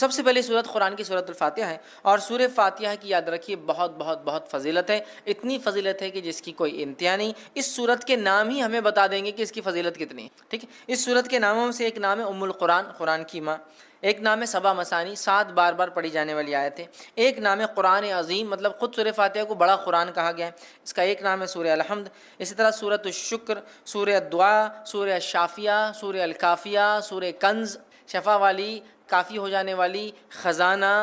سب سے پہلی صورت قرآن کی صورت الفاتحہ ہے، اور سورہ فاتحہ کی یاد رکھیے بہت بہت بہت فضیلت ہے، اتنی فضیلت ہے کہ جس کی کوئی انتہا نہیں۔ اس صورت کے نام ہی ہمیں بتا دیں گے کہ اس کی فضیلت کتنی ہے، ٹھیک ہے۔ اس صورت کے ناموں سے ایک نام ہے ام القرآن، قرآن کی ماں، ایک نام ہے سبا مثانی، 7 بار بار پڑھی جانے والی آیتیں، ایک نام ہے قرآن عظیم، مطلب خود سورہ فاتحہ کو بڑا قرآن کہا گیا ہے، اس کا ایک نام ہے سورہ الحمد۔ اسی طرح سورۃ الشکر، سورہ الدعاء، سورہ الشافیہ، سورہ الکافیہ، سورہ کنز، شفا والی، کافی ہو جانے والی، خزانہ،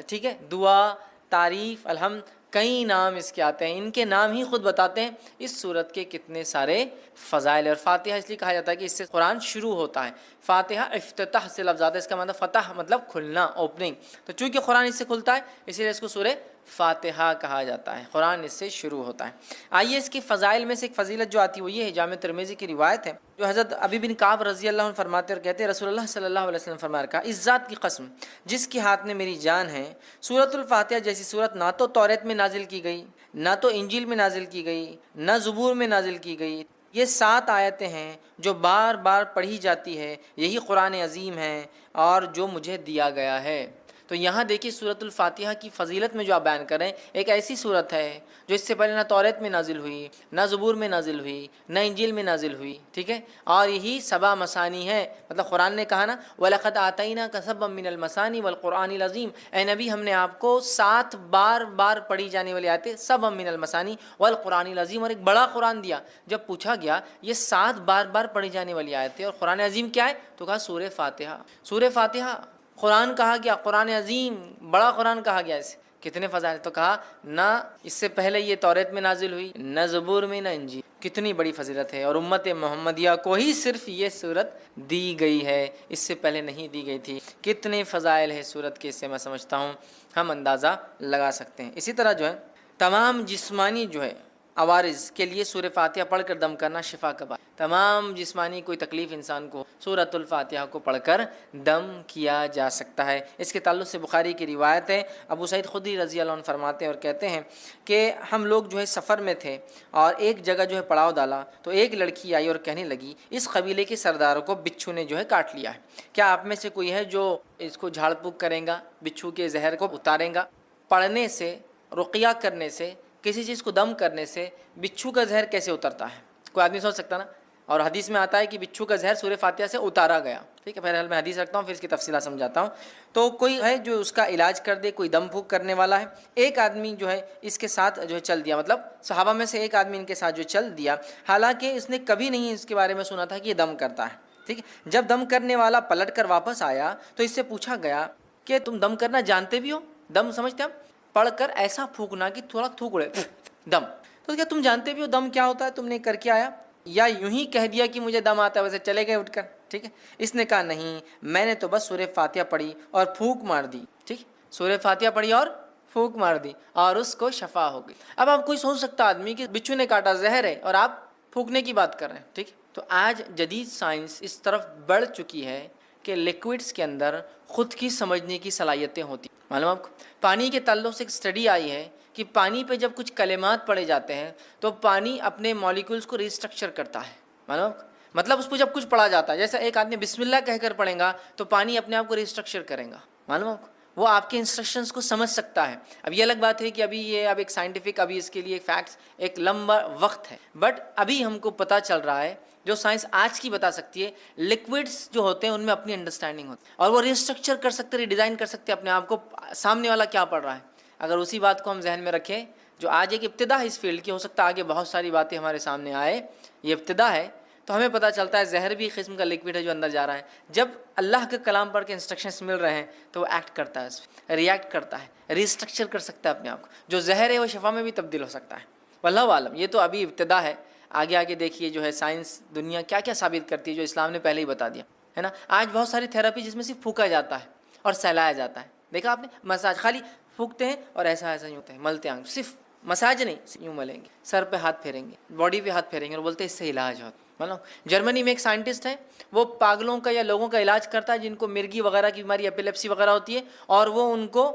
ٹھیک ہے، دعا، تعریف، الحمد، کئی نام اس کے آتے ہیں۔ ان کے نام ہی خود بتاتے ہیں اس صورت کے کتنے سارے فضائل۔ اور فاتحہ اس لیے کہا جاتا ہے کہ اس سے قرآن شروع ہوتا ہے۔ فاتحہ افتتاح سے لفظ آتا ہے، اس کا مطلب فتح مطلب کھلنا، اوپننگ، تو چونکہ قرآن اس سے کھلتا ہے اسی لیے اس کو سورہ فاتحہ کہا جاتا ہے، قرآن اس سے شروع ہوتا ہے۔ آئیے اس کی فضائل میں سے ایک فضیلت جو آتی ہے وہ یہ ہے، جامع ترمذی کی روایت ہے، جو حضرت ابی بن کعب رضی اللہ عنہ فرماتے اور کہتے ہیں رسول اللہ صلی اللہ علیہ وسلم فرمایا کہ اس ذات کی قسم جس کے ہاتھ میں میری جان ہے، سورۃ الفاتحہ جیسی سورت نہ تو توریت میں نازل کی گئی، نہ تو انجیل میں نازل کی گئی، نہ زبور میں نازل کی گئی۔ یہ 7 آیتیں ہیں جو بار بار پڑھی جاتی ہے، یہی قرآن عظیم ہے اور جو مجھے دیا گیا ہے۔ تو یہاں دیکھیے سورۃ الفاتحہ کی فضیلت میں جو آپ بیان کر رہے ہیں، ایک ایسی صورت ہے جو اس سے پہلے نہ توریت میں نازل ہوئی، نہ زبور میں نازل ہوئی، نہ انجیل میں نازل ہوئی، ٹھیک ہے، اور یہی سبا مثانی ہے، مطلب قرآن نے کہا نا وَلَقَدْ آتَيْنَاكَ سَبًّا مِّنَ الْمَثَانِي وَالْقُرْآنِ الْعَظِيمِ، اے نبی ہم نے آپ کو 7 بار بار پڑھی جانے والی آیتیں، سبًّا مِّنَ الْمَثَانِي وَالْقُرْآنِ الْعَظِيمِ، اور ایک بڑا قرآن دیا۔ جب پوچھا گیا یہ 7 بار بار پڑھی جانے والی آیتیں اور قرآن عظیم کیا ہے، تو کہا سورہ فاتحہ۔ سورہ فاتحہ قرآن کہا گیا، قرآن عظیم بڑا قرآن کہا گیا، اسے کتنے فضائل، تو کہا نہ اس سے پہلے یہ توریت میں نازل ہوئی، نہ زبور میں، نہ انجیل، کتنی بڑی فضیلت ہے۔ اور امت محمدیہ کو ہی صرف یہ صورت دی گئی ہے، اس سے پہلے نہیں دی گئی تھی۔ کتنے فضائل ہے صورت کے، اس سے میں سمجھتا ہوں ہم اندازہ لگا سکتے ہیں۔ اسی طرح جو ہے تمام جسمانی جو ہے عوارض کے لیے سورہ فاتحہ پڑھ کر دم کرنا شفا کا باعث، تمام جسمانی کوئی تکلیف انسان کو سورۃ الفاتحہ کو پڑھ کر دم کیا جا سکتا ہے۔ اس کے تعلق سے بخاری کی روایت ہے، ابو سعید خدری رضی اللہ عنہ فرماتے ہیں اور کہتے ہیں کہ ہم لوگ جو ہے سفر میں تھے اور ایک جگہ جو ہے پڑاؤ ڈالا تو ایک لڑکی آئی اور کہنے لگی اس قبیلے کے سرداروں کو بچھو نے جو ہے کاٹ لیا ہے، کیا آپ میں سے کوئی ہے جو اس کو جھاڑ پھونک کرے گا، بچھو کے زہر کو اتارے گا؟ پڑھنے سے، رقیہ کرنے سے، کسی چیز کو دم کرنے سے بچھو کا زہر کیسے اترتا ہے؟ کوئی آدمی سوچ سکتا نا، اور حدیث میں آتا ہے کہ بچھو کا زہر سورہ فاتحہ سے اتارا گیا، ٹھیک ہے، بہرحال میں حدیث رکھتا ہوں پھر اس کی تفصیلات سمجھاتا ہوں۔ تو کوئی ہے جو اس کا علاج کر دے، کوئی دم پھونک کرنے والا ہے، ایک آدمی جو ہے اس کے ساتھ جو ہے چل دیا، مطلب صحابہ میں سے ایک آدمی ان کے ساتھ جو چل دیا، حالانکہ اس نے کبھی نہیں اس کے بارے میں سنا تھا کہ یہ دم کرتا ہے، ٹھیک ہے۔ جب دم کرنے والا پلٹ کر واپس آیا تو اس سے پوچھا گیا کہ تم دم کرنا جانتے بھی ہو؟ دم سمجھتے ہم پڑھ کر ایسا پھونکنا کہ تھوڑا تھوک اڑے، دم، تو کیا تم جانتے بھی ہو دم کیا ہوتا ہے؟ تم نے کر کے آیا یا یوں ہی کہہ دیا کہ مجھے دم آتا ہے ویسے چلے گئے اٹھ کر؟ ٹھیک ہے، اس نے کہا نہیں، میں نے تو بس سورہ فاتحہ پڑھی اور پھونک مار دی، ٹھیک، سورہ فاتحہ پڑھی اور پھونک مار دی اور اس کو شفا ہو گئی۔ اب آپ کوئی سوچ سکتا آدمی کہ بچھو نے کاٹا، زہر ہے، اور آپ پھونکنے کی بات کر رہے ہیں، ٹھیک، تو آج جدید سائنس اس طرف بڑھ چکی ہے کہ لیکوڈز کے اندر خود کی سمجھنے کی صلاحیتیں ہوتی ہیں۔ معلوم آپ کو پانی کے تعلق سے ایک اسٹڈی آئی ہے کہ پانی پہ جب کچھ کلمات پڑھے جاتے ہیں تو پانی اپنے مالیکولز کو ریسٹرکچر کرتا ہے، معلوم آپ کو، مطلب اس کو جب کچھ پڑھا جاتا ہے، جیسا ایک آدمی بسم اللہ کہہ کر پڑھے گا تو پانی اپنے آپ کو ریسٹرکچر کرے گا، معلوم آپ کو، وہ آپ کے انسٹرکشنز کو سمجھ سکتا ہے۔ اب یہ الگ بات ہے کہ ابھی یہ اب ایک سائنٹیفک، ابھی اس کے لیے فیکٹس ایک لمبا وقت ہے، بٹ ابھی ہم کو پتہ چل رہا ہے جو سائنس آج کی بتا سکتی ہے، لکوڈز جو ہوتے ہیں ان میں اپنی انڈرسٹینڈنگ ہوتی ہے اور وہ ریسٹرکچر کر سکتے، ریڈیزائن کر سکتے اپنے آپ کو، سامنے والا کیا پڑھ رہا ہے۔ اگر اسی بات کو ہم ذہن میں رکھیں، جو آج ایک ابتدا ہے اس فیلڈ کی، ہو سکتا ہے آگے بہت ساری باتیں ہمارے سامنے آئے، یہ ابتدا ہے، تو ہمیں پتہ چلتا ہے زہر بھی قسم کا لکوڈ ہے جو اندر جا رہا ہے، جب اللہ کے کلام پڑھ کے انسٹرکشنز مل رہے ہیں تو وہ ایکٹ کرتا ہے، اس پہ ریئیکٹ کرتا ہے، ریسٹرکچر کر سکتا ہے اپنے آپ کو، جو زہر ہے وہ شفا میں بھی تبدیل ہو سکتا ہے، واللہ عالم۔ یہ تو ابھی ابتدا ہے، آگے آگے دیکھیے جو ہے سائنس دنیا کیا کیا ثابت کرتی ہے جو اسلام نے پہلے ہی بتا دیا ہے نا۔ آج بہت ساری تھراپی جس میں صرف پھونکا جاتا ہے اور سہلایا جاتا ہے، دیکھا آپ نے، مساج، خالی پھونکتے ہیں اور ایسا ایسا یوں ہوتا ہے، ملتے ہیں، صرف مساج نہیں، یوں ملیں گے، سر پہ ہاتھ پھیریں گے، باڈی پہ ہاتھ پھیریں گے اور بولتے ہیں اس سے علاج ہوتا ہے۔ مطلب جرمنی میں ایک سائنٹسٹ ہے، وہ پاگلوں کا یا لوگوں کا علاج کرتا ہے جن کو مرگی وغیرہ کی بیماری، ایپیلیپسی وغیرہ ہوتی ہے، اور وہ ان کو،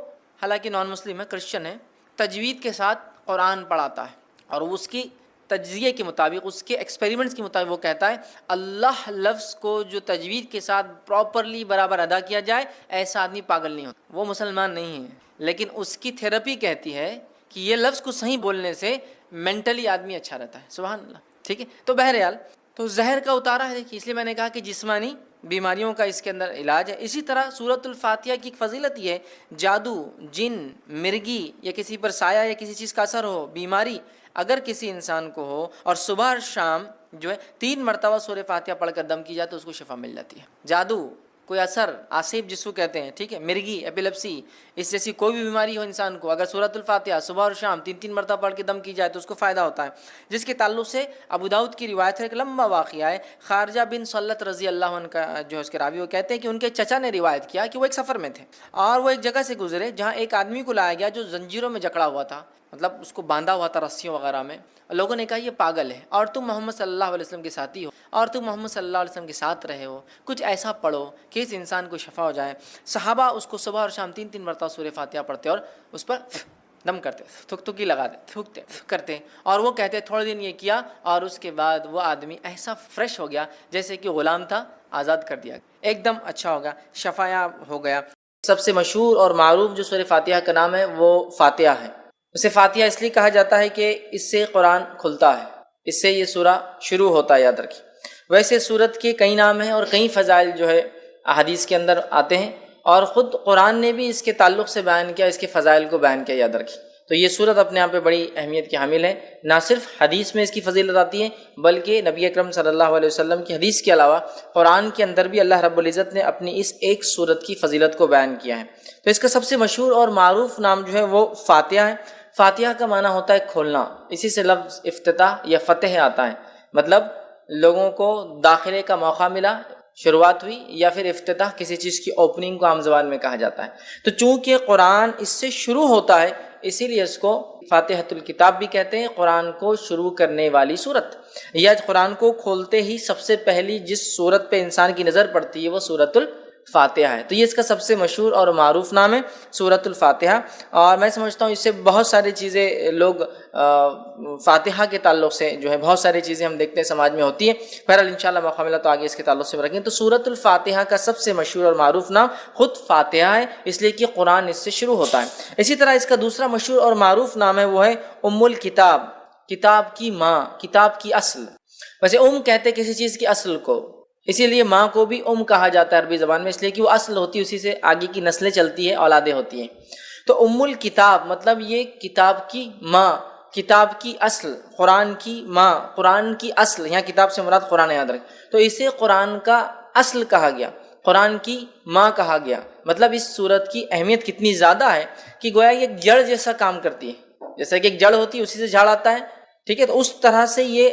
حالانکہ نان مسلم ہے، کرسچن ہے، تجوید کے ساتھ قرآن پڑھاتا ہے اور اس کی تجزیے کے مطابق، اس کے ایکسپیریمنٹس کے مطابق وہ کہتا ہے اللہ لفظ کو جو تجوید کے ساتھ پراپرلی برابر ادا کیا جائے، ایسا آدمی پاگل نہیں ہوتا، وہ مسلمان نہیں ہے، لیکن اس کی تھیراپی کہتی ہے کہ یہ لفظ کو صحیح بولنے سے مینٹلی آدمی اچھا رہتا ہے. سبحان اللہ. ٹھیک ہے، تو بہرحال تو زہر کا اتارا ہے دیکھیے، اس لیے میں نے کہا کہ جسمانی بیماریوں کا اس کے اندر علاج ہے. اسی طرح سورۃ الفاتحہ کی ایک فضیلت یہ ہے، جادو، جن، مرگی یا کسی پر سایہ یا کسی چیز کا اثر ہو، بیماری اگر کسی انسان کو ہو اور صبح اور شام جو ہے 3 مرتبہ سورہ فاتحہ پڑھ کر دم کی جائے تو اس کو شفا مل جاتی ہے. جادو، کوئی اثر، آصف جس کو کہتے ہیں، ٹھیک ہے، مرگی، ایپیلیپسی، اس جیسی کوئی بھی بیماری ہو انسان کو، اگر سورۃ الفاتحہ صبح اور شام 3 مرتبہ پڑھ کے دم کی جائے تو اس کو فائدہ ہوتا ہے. جس کے تعلق سے ابو داؤد کی روایت ہے، ایک لمبا واقعہ ہے. خارجہ بن سلت رضی اللہ عنہ کا جو اس کے راوی، وہ کہتے ہیں کہ ان کے چچا نے روایت کیا کہ وہ ایک سفر میں تھے اور وہ ایک جگہ سے گزرے جہاں ایک آدمی کو لایا گیا جو زنجیروں میں جکڑا ہوا تھا، مطلب اس کو باندھا ہوا تھا رسیوں وغیرہ میں. لوگوں نے کہا یہ پاگل ہے اور تم محمد صلی اللہ علیہ وسلم کے ساتھی ہو اور تم محمد صلی اللہ علیہ وسلم کے ساتھ رہے ہو، کچھ ایسا پڑھو کہ اس انسان کو شفا ہو جائے. صحابہ اس کو صبح اور شام 3 مرتبہ سورہ فاتحہ پڑھتے اور اس پر دم کرتے، تھک لگاتے، تھوکتے کرتے، اور وہ کہتے تھوڑے دن یہ کیا اور اس کے بعد وہ آدمی ایسا فریش ہو گیا جیسے کہ غلام تھا، آزاد کر دیا، ایک دم اچھا ہو گیا، شفایاب ہو گیا. سب سے مشہور اور معروف جو سورہ فاتحہ کا نام ہے وہ فاتحہ ہے. اسے فاتحہ اس لیے کہا جاتا ہے کہ اس سے قرآن کھلتا ہے، اس سے یہ سورہ شروع ہوتا ہے، یاد رکھیے. ویسے سورت کے کئی نام ہیں اور کئی فضائل جو ہے احادیث کے اندر آتے ہیں، اور خود قرآن نے بھی اس کے تعلق سے بیان کیا، اس کے فضائل کو بیان کیا، یاد رکھیے. تو یہ سورت اپنے آپ پہ بڑی اہمیت کی حامل ہے. نہ صرف حدیث میں اس کی فضیلت آتی ہے بلکہ نبی اکرم صلی اللہ علیہ وسلم کی حدیث کے علاوہ قرآن کے اندر بھی اللہ رب العزت نے اپنی اس ایک سورت کی فضیلت کو بیان کیا ہے. تو اس کا سب سے مشہور اور معروف نام جو ہے وہ فاتحہ ہے. فاتحہ کا معنی ہوتا ہے کھولنا، اسی سے لفظ افتتاح یا فتح آتا ہے، مطلب لوگوں کو داخلے کا موقع ملا، شروعات ہوئی، یا پھر افتتاح کسی چیز کی اوپننگ کو عام زبان میں کہا جاتا ہے. تو چونکہ قرآن اس سے شروع ہوتا ہے اسی لیے اس کو فاتحۃ الکتاب بھی کہتے ہیں، قرآن کو شروع کرنے والی سورت، یا قرآن کو کھولتے ہی سب سے پہلی جس سورت پہ انسان کی نظر پڑتی ہے وہ سورۃ الفاتحہ ہے. تو یہ اس کا سب سے مشہور اور معروف نام ہے سورۃ الفاتحہ. اور میں سمجھتا ہوں اس سے بہت ساری چیزیں لوگ فاتحہ کے تعلق سے جو ہے بہت ساری چیزیں ہم دیکھتے ہیں سماج میں ہوتی ہیں. بہرحال انشاءاللہ موقع ملا تو آگے اس کے تعلق سے رکھیں. تو سورۃ الفاتحہ کا سب سے مشہور اور معروف نام خود فاتحہ ہے، اس لیے کہ قرآن اس سے شروع ہوتا ہے. اسی طرح اس کا دوسرا مشہور اور معروف نام ہے وہ ہے ام الکتاب، کتاب کی ماں، کتاب کی اصل. ویسے کہتے کسی چیز کی اصل کو، اسی لیے ماں کو بھی کہا جاتا ہے عربی زبان میں، اس لیے کہ وہ اصل ہوتی ہے، اسی سے آگے کی نسلیں چلتی ہیں، اولادیں ہوتی ہیں. تو ام الکتاب مطلب یہ کتاب کی ماں، کتاب کی اصل، قرآن کی ماں، قرآن کی اصل. یہاں کتاب سے مراد قرآن، یاد رکھ. تو اسے قرآن کا اصل کہا گیا، قرآن کی ماں کہا گیا. مطلب اس سورت کی اہمیت کتنی زیادہ ہے کہ گویا یہ ایک جڑ جیسا کام کرتی ہے، جیسا کہ ایک جڑ ہوتی ہے اسی سے جھاڑ آتا ہے، ٹھیک ہے. تو اس طرح سے یہ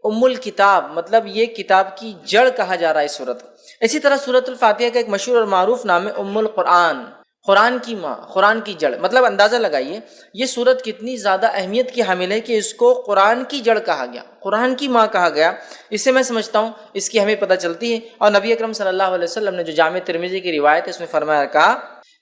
ام الکتاب مطلب یہ کتاب کی جڑ کہا جا رہا ہے اس سورت کو. اسی طرح سورۃ الفاتحہ کا ایک مشہور اور معروف نام ہے ام القرآن، قرآن کی ماں، قرآن کی جڑ. مطلب اندازہ لگائیے یہ سورت کتنی زیادہ اہمیت کی حامل ہے کہ اس کو قرآن کی جڑ کہا گیا، قرآن کی ماں کہا گیا. اس سے میں سمجھتا ہوں اس کی ہمیں پتہ چلتی ہے. اور نبی اکرم صلی اللہ علیہ وسلم نے جو جامع ترمذی کی روایت ہے اس میں فرمایا، کہا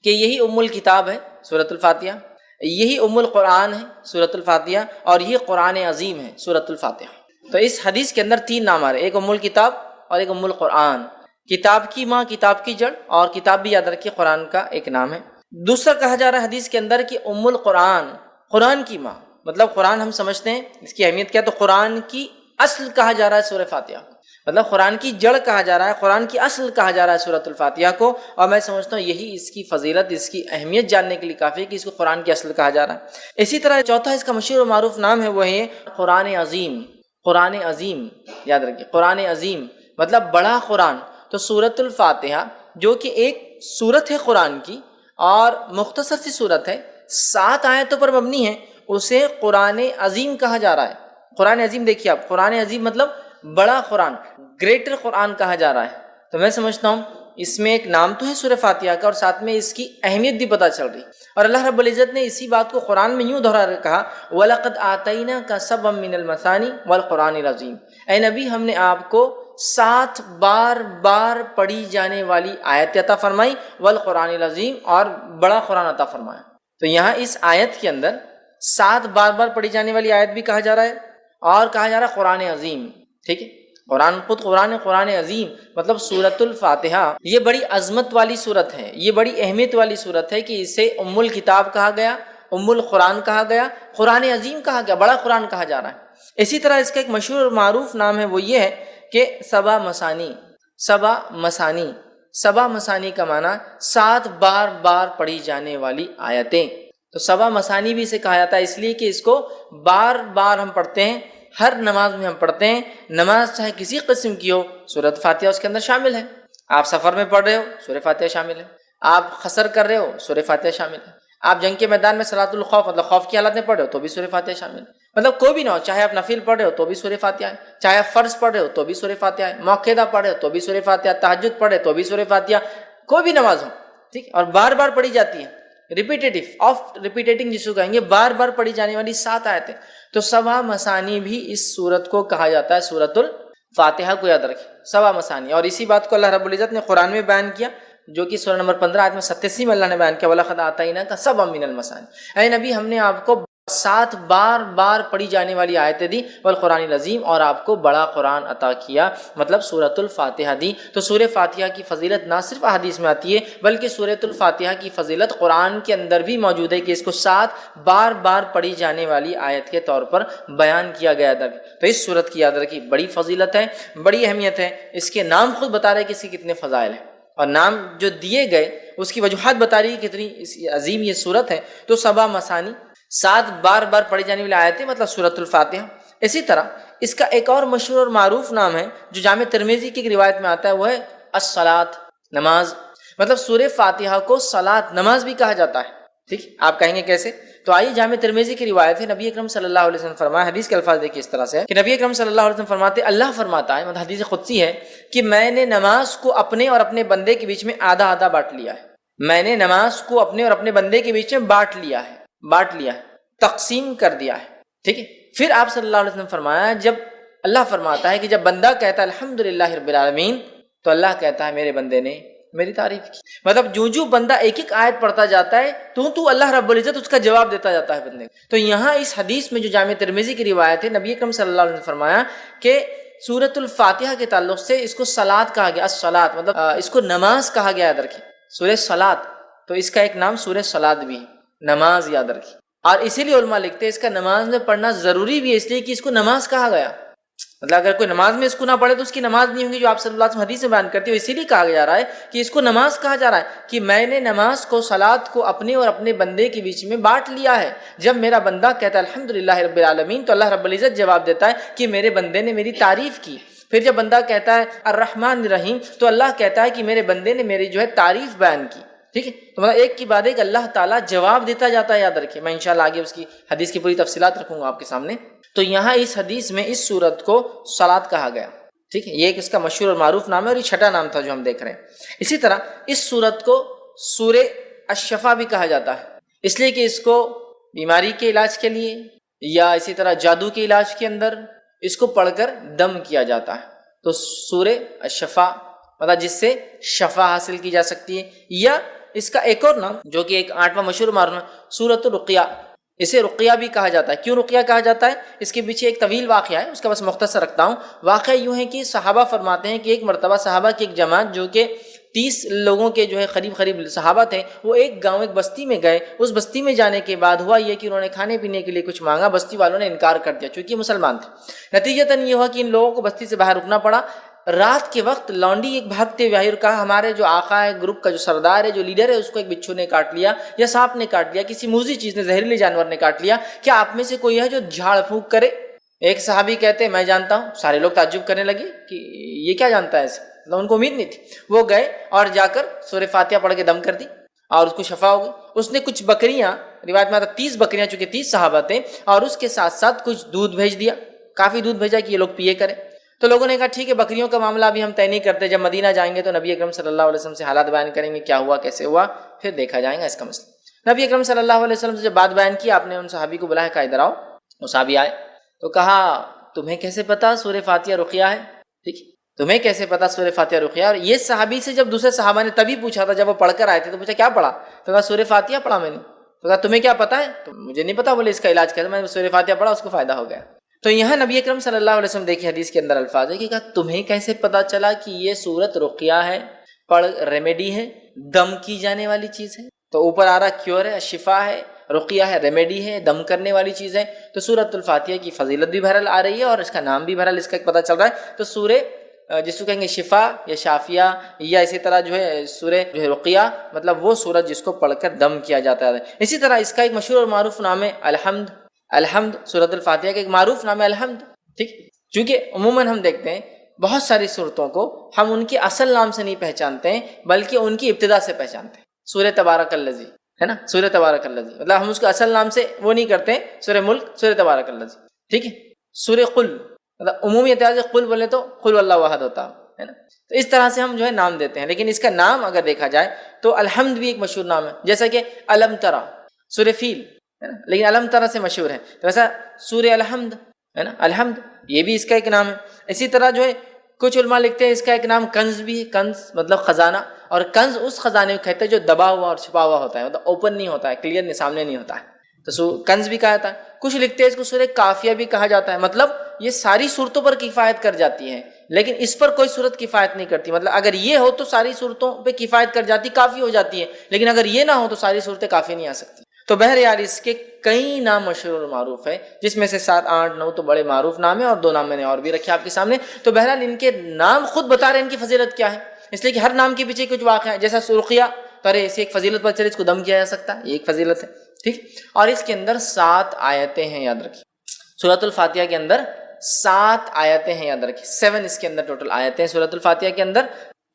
کہ یہی ام الکتاب ہے سورۃ الفاتحہ، یہی ام القرآن ہے سورۃ الفاتحہ، اور یہ قرآن عظیم ہے سورۃ الفاتحہ. تو اس حدیث کے اندر 3 نام آ رہے، ایک ام الکتاب اور ایک ام القرآن. کتاب کی ماں، کتاب کی جڑ، اور کتاب بھی یاد رکھیے قرآن کا ایک نام ہے. دوسرا کہا جا رہا ہے حدیث کے اندر کہ ام القرآن، قرآن کی ماں. مطلب قرآن ہم سمجھتے ہیں اس کی اہمیت کیا، تو قرآن کی اصل کہا جا رہا ہے سورہ فاتحہ، مطلب قرآن کی جڑ کہا جا رہا ہے، قرآن کی اصل کہا جا رہا ہے سورۃ الفاتحہ کو. اور میں سمجھتا ہوں یہی اس کی فضیلت، اس کی اہمیت جاننے کے لیے کافی ہے کہ اس کو قرآن کی اصل کہا جا رہا ہے. اسی طرح چوتھا اس کا مشہور و معروف نام ہے وہ ہے قرآن عظیم. قرآن عظیم یاد رکھیے، قرآن عظیم مطلب بڑا قرآن. تو سورۃ الفاتحہ جو کہ ایک سورت ہے قرآن کی اور مختصر سی سورت ہے، 7 آیتوں پر مبنی ہے، اسے قرآن عظیم کہا جا رہا ہے. قرآن عظیم دیکھیے آپ، قرآن عظیم مطلب بڑا قرآن، گریٹر قرآن کہا جا رہا ہے. تو میں سمجھتا ہوں اس میں ایک نام تو ہے سورہ فاتحہ کا اور ساتھ میں اس کی اہمیت بھی پتہ چل رہی. اور اللہ رب العزت نے اسی بات کو قرآن میں یوں دہرا کہا، وَلَقَدْ آتَيْنَاكَ سَبْعًا مِّنَ الْمَثَانِي وَالْقُرْآنِ الْعَظِيمِ. اے نبی ہم نے آپ کو 7 بار پڑھی جانے والی آیت عطا فرمائی، والقرآن العظیم، اور بڑا قرآن عطا فرمایا. تو یہاں اس آیت کے اندر 7 بار پڑھی جانے والی آیت بھی کہا جا رہا ہے اور کہا جا رہا ہے قرآن عظیم، ٹھیک ہے، قرآن خود قرآن عظیم مطلب سورۃ الفاتحہ یہ بڑی عظمت والی سورت ہے، یہ بڑی اہمیت والی سورت ہے کہ اسے ام الکتاب کہا گیا، ام القرآن کہا گیا، قرآن عظیم کہا گیا، بڑا قرآن کہا جا رہا ہے۔ اسی طرح اس کا ایک مشہور اور معروف نام ہے، وہ یہ ہے کہ سبع مثانی، سبع مثانی کا معنی 7 بار پڑھی جانے والی آیتیں۔ تو سبع مثانی بھی اسے کہا جاتا ہے اس لیے کہ اس کو بار بار ہم پڑھتے ہیں، ہر نماز میں ہم پڑھتے ہیں، نماز چاہے کسی قسم کی ہو، سورۃ فاتحہ اس کے اندر شامل ہے۔ آپ سفر میں پڑھ رہے ہو، سورۃ فاتحہ شامل ہے، آپ قصر کر رہے ہو، سورۃ فاتحہ شامل ہے، آپ جنگ کے میدان میں صلاۃ الخوف مطلب خوف کی حالت میں پڑھ رہے ہو تو بھی سورۃ فاتحہ شامل ہے، مطلب کوئی بھی نہ ہو، چاہے آپ نفل پڑھ رہے ہو تو بھی سورۃ فاتحہ ہے، چاہے آپ فرض پڑھ رہے ہو تو بھی سورۃ فاتحہ ہے، موقعہ پڑھ رہے ہو تو بھی سورۃ فاتحہ، تہجد پڑھ رہے تو بھی سورۃ فاتحہ، کوئی بھی نماز ہو، ٹھیک، اور بار بار پڑھی جاتی ہے، ریپیٹنگ جس کو کہیں گے، بار بار پڑھی جانے والی 7 آیتیں۔ تو سبع مثانی بھی اس سورت کو کہا جاتا ہے، سورۃ الفاتحہ کو یاد رکھیں، سبع مثانی۔ اور اسی بات کو اللہ رب العزت نے قرآن میں بیان کیا، جو کہ سورہ نمبر 15 آیت میں 87 میں اللہ نے بیان کیا، وَلَقَدْ آتَيْنَاكَ سَبْعًا مِنَ الْمَثَانِِ، اے نبی ہم نے آپ کو 7 بار پڑھی جانے والی آیتیں دی، والقرآن العظیم، اور آپ کو بڑا قرآن عطا کیا، مطلب سورۃ الفاتحہ دی۔ تو سورہ فاتحہ کی فضیلت نہ صرف احادیث میں آتی ہے بلکہ سورۃ الفاتحہ کی فضیلت قرآن کے اندر بھی موجود ہے کہ اس کو 7 بار پڑھی جانے والی آیت کے طور پر بیان کیا گیا ہے۔ تو اس سورت کی یاد رکھی، بڑی فضیلت ہے، بڑی اہمیت ہے، اس کے نام خود بتا رہے کہ اس کے کتنے فضائل ہیں، اور نام جو دیے گئے اس کی وجوہات بتا رہی ہے کتنی عظیم یہ سورت ہے۔ تو سبع مثانی 7 بار پڑھی جانے والی آیتیں مطلب سورۃ الفاتحہ۔ اسی طرح اس کا ایک اور مشہور اور معروف نام ہے جو جامع ترمذی کی ایک روایت میں آتا ہے، وہ ہے الصلاۃ، نماز، مطلب سورہ فاتحہ کو صلاۃ، نماز بھی کہا جاتا ہے، ٹھیک، آپ کہیں گے کیسے؟ تو آئیے جامع ترمذی کی روایت ہے، نبی اکرم صلی اللہ علیہ وسلم فرمایا، حدیث کے الفاظ دیکھیے اس طرح سے کہ نبی اکرم صلی اللہ علیہ وسلم فرماتے، اللہ فرماتا ہے، مطلب حدیث قدسی ہے کہ میں نے نماز کو اپنے اور اپنے بندے کے بیچ میں آدھا بانٹ لیا ہے، میں نے نماز کو اپنے اور اپنے بندے کے بیچ میں بانٹ لیا ہے، تقسیم کر دیا ہے، ٹھیک ہے۔ پھر آپ صلی اللہ علیہ وسلم فرمایا، جب اللہ فرماتا ہے کہ جب بندہ کہتا ہے الحمدللہ رب العالمین، تو اللہ کہتا ہے میرے بندے نے میری تعریف کی، مطلب جو بندہ ایک آیت پڑھتا جاتا ہے تو اللہ رب العزت اس کا جواب دیتا جاتا ہے بندے کو۔ تو یہاں اس حدیث میں جو جامع ترمذی کی روایت ہے، نبی اکرم صلی اللہ علیہ وسلم نے فرمایا کہ سورۃ الفاتحہ کے تعلق سے اس کو صلاۃ کہا گیا، الصلاۃ مطلب اس کو نماز کہا گیا، یاد رکھیں، سورہ صلاۃ، تو اس کا ایک نام سورہ صلاۃ بھی ہے، نماز، یاد رکھیں۔ اور اسی لیے علماء لکھتے ہیں اس کا نماز میں پڑھنا ضروری بھی ہے، اس لیے کہ اس کو نماز کہا گیا، مطلب اگر کوئی نماز میں اس کو نہ پڑھے تو اس کی نماز نہیں ہوگی، جو آپ صلی اللہ علیہ وسلم حدیث میں بیان کرتے ہو، اسی لیے کہا جا رہا ہے کہ اس کو نماز کہا جا رہا ہے کہ میں نے نماز کو، صلاۃ کو اپنے اور اپنے بندے کے بیچ میں بانٹ لیا ہے۔ جب میرا بندہ کہتا ہے الحمدللہ رب العالمین، تو اللہ رب العزت جواب دیتا ہے کہ میرے بندے نے میری تعریف کی۔ پھر جب بندہ کہتا ہے الرحمن الرحیم، تو اللہ کہتا ہے کہ میرے بندے نے میری تعریف بیان کی، ٹھیک ہے۔ تو مطلب ایک کی بعد ایک اللہ تعالیٰ جواب دیتا جاتا ہے، یاد رکھیں، میں انشاءاللہ آگے اس کی حدیث کی پوری تفصیلات رکھوں گا آپ کے سامنے۔ تو یہاں اس حدیث میں اس سورت کو صلاۃ کہا گیا، ٹھیک ہے، یہ ایک اس کا مشہور اور معروف نام ہے، اور یہ 6واں نام تھا جو ہم دیکھ رہے ہیں۔ اسی طرح اس سورت کو سورہ الشفا بھی کہا جاتا ہے، اس لیے کہ اس کو بیماری کے علاج کے لیے یا اسی طرح جادو کے علاج کے اندر اس کو پڑھ کر دم کیا جاتا ہے۔ تو سورہ الشفا مطلب جس سے شفا حاصل کی جا سکتی ہے، یا اس کا ایک اور نام جو کہ ایک 8واں مشہور معروف ہے، سورۃ الرقیہ، اسے رقیہ بھی کہا جاتا ہے۔ کیوں رقیہ کہا جاتا ہے؟ اس کے پیچھے ایک طویل واقعہ ہے، اس کا بس مختصر رکھتا ہوں۔ واقعہ یوں ہے کہ صحابہ فرماتے ہیں کہ ایک مرتبہ صحابہ کی ایک جماعت جو کہ 30 لوگوں کے قریب صحابہ تھے، وہ ایک گاؤں، ایک بستی میں گئے۔ اس بستی میں جانے کے بعد ہوا یہ کہ انہوں نے کھانے پینے کے لیے کچھ مانگا، بستی والوں نے انکار کر دیا چونکہ مسلمان تھے۔ نتیجتاً یہ ہوا کہ ان لوگوں کو بستی سے باہر رکنا پڑا۔ رات کے وقت لونڈی ایک بھاگتے ہوئے آئی اور کہا ہمارے جو آقا ہے، گروپ کا جو سردار ہے، جو لیڈر ہے، اس کو ایک بچھو نے کاٹ لیا یا سانپ نے کاٹ لیا، کسی موذی چیز نے، زہریلے جانور نے کاٹ لیا، کیا آپ میں سے کوئی ہے جو جھاڑ پھونک کرے؟ ایک صحابی کہتے میں جانتا ہوں۔ سارے لوگ تعجب کرنے لگے کہ یہ کیا جانتا ہے ایسے، ان کو امید نہیں تھی۔ وہ گئے اور جا کر سورہ فاتحہ پڑھ کے دم کر دی اور اس کو شفا ہو گئی۔ اس نے کچھ بکریاں، روایت میں آتا 30 بکریاں، چونکہ 30 صحابہ تھے، اور اس کے ساتھ ساتھ کچھ دودھ بھیج دیا، کافی دودھ بھیجا کہ یہ لوگ پیے کریں۔ تو لوگوں نے کہا ٹھیک ہے، بکریوں کا معاملہ ابھی ہم طے نہیں کرتے، جب مدینہ جائیں گے تو نبی اکرم صلی اللہ علیہ وسلم سے حالات بیان کریں گے، کیا ہوا کیسے ہوا، پھر دیکھا جائے گا اس کا مسئلہ۔ نبی اکرم صلی اللہ علیہ وسلم سے جب بات بیان کی، آپ نے ان صحابی کو بلایا، کہا ادھر آؤ۔ وہ صحابی آئے تو کہا تمہیں کیسے پتا سورہ فاتحہ رقیہ ہے؟ ٹھیک، تمہیں کیسے پتا سورہ فاتحہ رقیہ؟ اور یہ صحابی سے جب دوسرے صحابہ نے تبھی پوچھا تھا جب وہ پڑھ کر آئے تھے، تو پوچھا کیا پڑھا؟ تو کہا سورہ فاتحہ پڑھا میں نے۔ تو کہا تمہیں کیا پتا ہے؟ تو مجھے نہیں پتا، بولے اس کا علاج کیا؟ میں نے سورہ فاتحہ پڑھا، اس کو فائدہ ہو گیا۔ تو یہاں نبی اکرم صلی اللہ علیہ وسلم دیکھیے حدیث کے اندر الفاظ ہے کہ کہا تمہیں کیسے پتا چلا کہ یہ سورت رقیہ ہے، ریمیڈی ہے، دم کی جانے والی چیز ہے؟ تو اوپر آ رہا کیور ہے، شفا ہے، رقیہ ہے، ریمیڈی ہے، دم کرنے والی چیز ہے. تو سورۃ الفاتحہ کی فضیلت بھی بہرحال آ رہی ہے اور اس کا نام بھی بہرحال اس کا پتہ چل رہا ہے. تو سورہ جس کو کہیں گے شفا یا شافیہ، یا اسی طرح جو ہے سورہ جو ہے رقیہ، مطلب وہ سورت جس کو پڑھ کر دم کیا جاتا ہے. اسی طرح اس کا ایک مشہور اور معروف نام ہے الحمد. الحمد سورۃ الفاتحہ کا ایک معروف نام ہے الحمد. ٹھیک، چونکہ عموماً ہم دیکھتے ہیں بہت ساری صورتوں کو ہم ان کے اصل نام سے نہیں پہچانتے ہیں بلکہ ان کی ابتدا سے پہچانتے ہیں. سورہ تبارک الذی ہے نا، سورہ تبارک الذی، مطلب ہم اس کو اصل نام سے وہ نہیں کرتے ہیں. سورہ ملک، سورہ تبارک الذی. ٹھیک ہے، سورہ قل، مطلب عمومی اعتبار سے قل بولے تو قل اللہ واحد ہوتا ہے نا. تو اس طرح سے ہم جو ہے نام دیتے ہیں، لیکن اس کا نام اگر دیکھا جائے تو الحمد بھی ایک مشہور نام ہے. جیسا کہ علم ترا سورہ فیل ہے نا، لیکن علم ترا سے مشہور ہے. تو ویسا سورہ الحمد ہے نا، الحمد یہ بھی اس کا ایک نام ہے. اسی طرح جو ہے کچھ علماء لکھتے ہیں اس کا ایک نام کنز بھی ہے. کنز مطلب خزانہ، اور کنز اس خزانے کو کہتے ہیں جو دبا ہوا اور چھپا ہوا ہوتا ہے، مطلب اوپن نہیں ہوتا ہے، کلیئر نہیں، سامنے نہیں ہوتا ہے. تو کنز بھی کہا جاتا ہے. کچھ لکھتے ہیں اس کو سورہ کافیہ بھی کہا جاتا ہے. مطلب یہ ساری صورتوں پر کفایت کر جاتی ہے، لیکن اس پر کوئی صورت کفایت نہیں کرتی. مطلب اگر یہ ہو تو ساری صورتوں پہ کفایت کر جاتی، کافی ہو جاتی ہے، لیکن اگر یہ نہ ہو تو ساری صورتیں کافی نہیں آ سکتی. تو بہرحال اس کے کئی نام مشہور اور معروف ہے، جس میں سے 7 8 9 تو بڑے معروف نام ہیں اور 2 نام میں نے اور بھی رکھے آپ کے سامنے. تو بہرحال ان کے نام خود بتا رہے ہیں ان کی فضیلت کیا ہے، اس لیے کہ ہر نام کے پیچھے کچھ واقعہ ہے. جیسا سرخیہ، تو ارے اسے ایک فضیلت پر چلے، اس کو دم کیا جا سکتا ہے، یہ ایک فضیلت ہے. ٹھیک، اور اس کے اندر 7 آیتیں ہیں، یاد رکھیے. سورۃ الفاتحہ کے اندر 7 آیتیں ہیں، یاد رکھیے. 7 اس کے اندر ٹوٹل آیتیں ہیں سورۃ الفاتحہ کے اندر.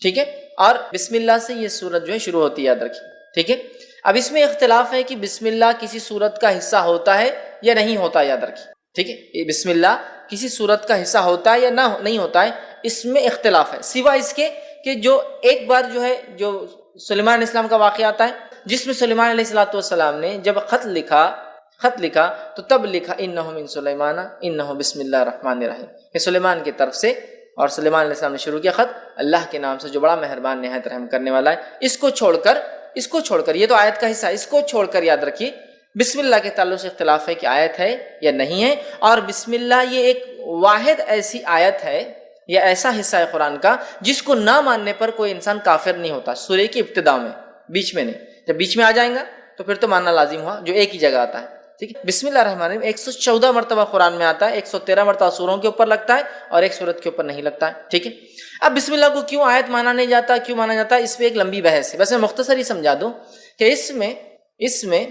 ٹھیک ہے، اور بسم اللہ سے یہ سورت جو ہے شروع ہوتی ہے، یاد رکھیے. ٹھیک ہے، اب اس میں اختلاف ہے کہ بسم اللہ کسی سورت کا حصہ ہوتا ہے یا نہیں ہوتا، یاد رکھیے. ٹھیک ہے، یہ بسم اللہ کسی سورت کا حصہ ہوتا ہے یا نہیں ہوتا ہے، اس میں اختلاف ہے. سوا اس کے کہ جو ایک بار جو ہے جو سلیمان علیہ السلام کا واقعہ آتا ہے، جس میں سلیمان علیہ الصلوۃ والسلام نے جب خط لکھا تو تب لکھا انہ من سلیمان انہ بسم اللہ الرحمن الرحیم، کہ سلیمان کی طرف سے، اور سلیمان علیہ السلام نے شروع کیا خط اللہ کے نام سے جو بڑا مہربان نہایت رحم کرنے والا ہے. اس کو چھوڑ کر یہ تو آیت کا حصہ ہے، اس کو چھوڑ کر یاد رکھیے بسم اللہ کے تعلق سے اختلاف ہے کہ آیت ہے یا نہیں ہے. اور بسم اللہ یہ ایک واحد ایسی آیت ہے یا ایسا حصہ ہے قرآن کا جس کو نہ ماننے پر کوئی انسان کافر نہیں ہوتا. سورہ کی ابتدا میں، بیچ میں نہیں. جب بیچ میں آ جائیں گا تو پھر تو ماننا لازم ہوا، جو ایک ہی جگہ آتا ہے. ٹھیک ہے، بسم اللہ الرحمن الرحیم 114 مرتبہ قرآن میں آتا ہے، 113 مرتبہ سوروں کے اوپر لگتا ہے اور ایک سورت کے اوپر نہیں لگتا ہے. ٹھیک ہے، اب بسم اللہ کو کیوں آیت مانا نہیں جاتا، کیوں مانا جاتا ہے، اس پہ ایک لمبی بحث ہے. بس میں مختصر ہی سمجھا دوں کہ اس میں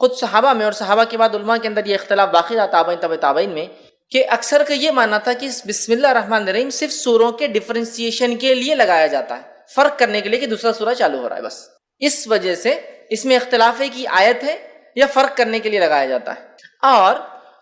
خود صحابہ میں اور صحابہ کے بعد علماء کے اندر یہ اختلاف باقی رہا، تابعین تبع تابعین میں، کہ اکثر کا یہ ماننا تھا کہ بسم اللہ الرحمن الرحیم صرف سوروں کے ڈفرینسیشن کے لیے لگایا جاتا ہے، فرق کرنے کے لیے کہ دوسرا سورہ چالو ہو رہا ہے بس. اس وجہ سے اس میں اختلاف ہے کہ آیت ہے یا فرق کرنے کے لیے لگایا جاتا ہے. اور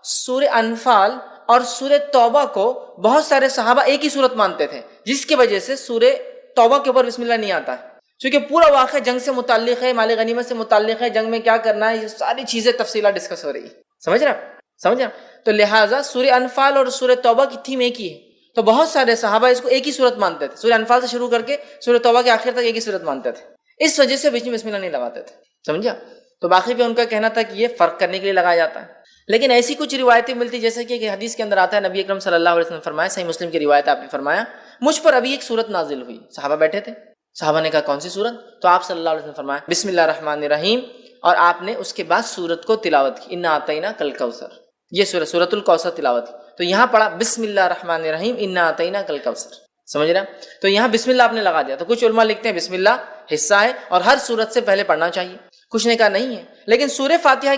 سورہ انفال اور سورہ توبہ کو بہت سارے صحابہ ایک ہی صورت مانتے تھے، جس کی وجہ سے سورہ توبہ کے اوپر بسم اللہ نہیں آتا ہے، کیونکہ پورا واقعہ جنگ سے متعلق ہے، مال غنیمت سے متعلق ہے، جنگ میں کیا کرنا ہے، یہ ساری چیزیں تفصیلات ڈسکس ہو رہی ہے. سمجھ رہے؟ تو لہٰذا سورہ انفال اور سورہ توبہ کی تھیم ایک ہی ہے. تو بہت سارے صحابہ اس کو ایک ہی صورت مانتے تھے، سورہ انفال سے شروع کر کے سورہ توبہ کے آخر تک ایک ہی صورت مانتے تھے. اس وجہ سے بیچ میں بسم اللہ نہیں لگاتے تھے. سمجھا؟ تو باقی پہ ان کا کہنا تھا کہ یہ فرق کرنے کے لیے لگایا جاتا ہے. لیکن ایسی کچھ روایتیں ملتی، جیسے کہ حدیث کے اندر آتا ہے، نبی اکرم صلی اللہ علیہ وسلم نے فرمایا، صحیح مسلم کی روایت آپ نے فرمایا، مجھ پر ابھی ایک سورت نازل ہوئی. صحابہ بیٹھے تھے، صحابہ نے کہا کون سی سورت؟ تو آپ صلی اللہ علیہ وسلم نے فرمایا بسم اللہ الرحمن الرحیم، اور آپ نے اس کے بعد سورت کو تلاوت کی، انا اعطیناک الکوثر، یہ سورۃ الکوثر تلاوت کی. تو یہاں پڑھا بسم اللہ الرحمن الرحیم انا اعطیناک الکوثر. سمجھ رہے ہیں؟ تو یہاں بسم اللہ آپ نے لگا دیا. تو کچھ علماء لکھتے ہیں بسم اللہ حصہ ہے اور ہر سورت سے پہلے پڑھنا چاہیے، کچھ نے کہا نہیں ہے. لیکن سورہ فاتحہ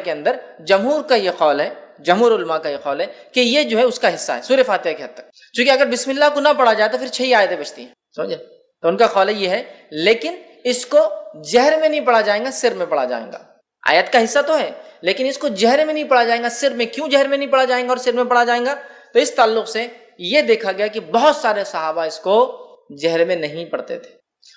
کے اندر جمہور کا یہ قول ہے، جمہور علماء کا یہ قول ہے کہ یہ جو ہے اس کا حصہ ہے سورہ فاتحہ کے حد تک، چونکہ اگر بسم اللہ کو نہ پڑھا جائے تو پھر 6 آیتیں بچتی ہیں. سمجھے؟ تو ان کا قول یہ ہے، لیکن اس کو جہر میں نہیں پڑھا جائے گا، سر میں پڑھا جائے گا. آیت کا حصہ تو ہے لیکن اس کو جہر میں نہیں پڑھا جائے گا، سر میں. کیوں جہر میں نہیں پڑھا جائے گا اور سر میں پڑھا جائے گا؟ تو اس تعلق سے یہ دیکھا گیا کہ بہت سارے صحابہ اس کو جہر میں نہیں پڑھتے تھے،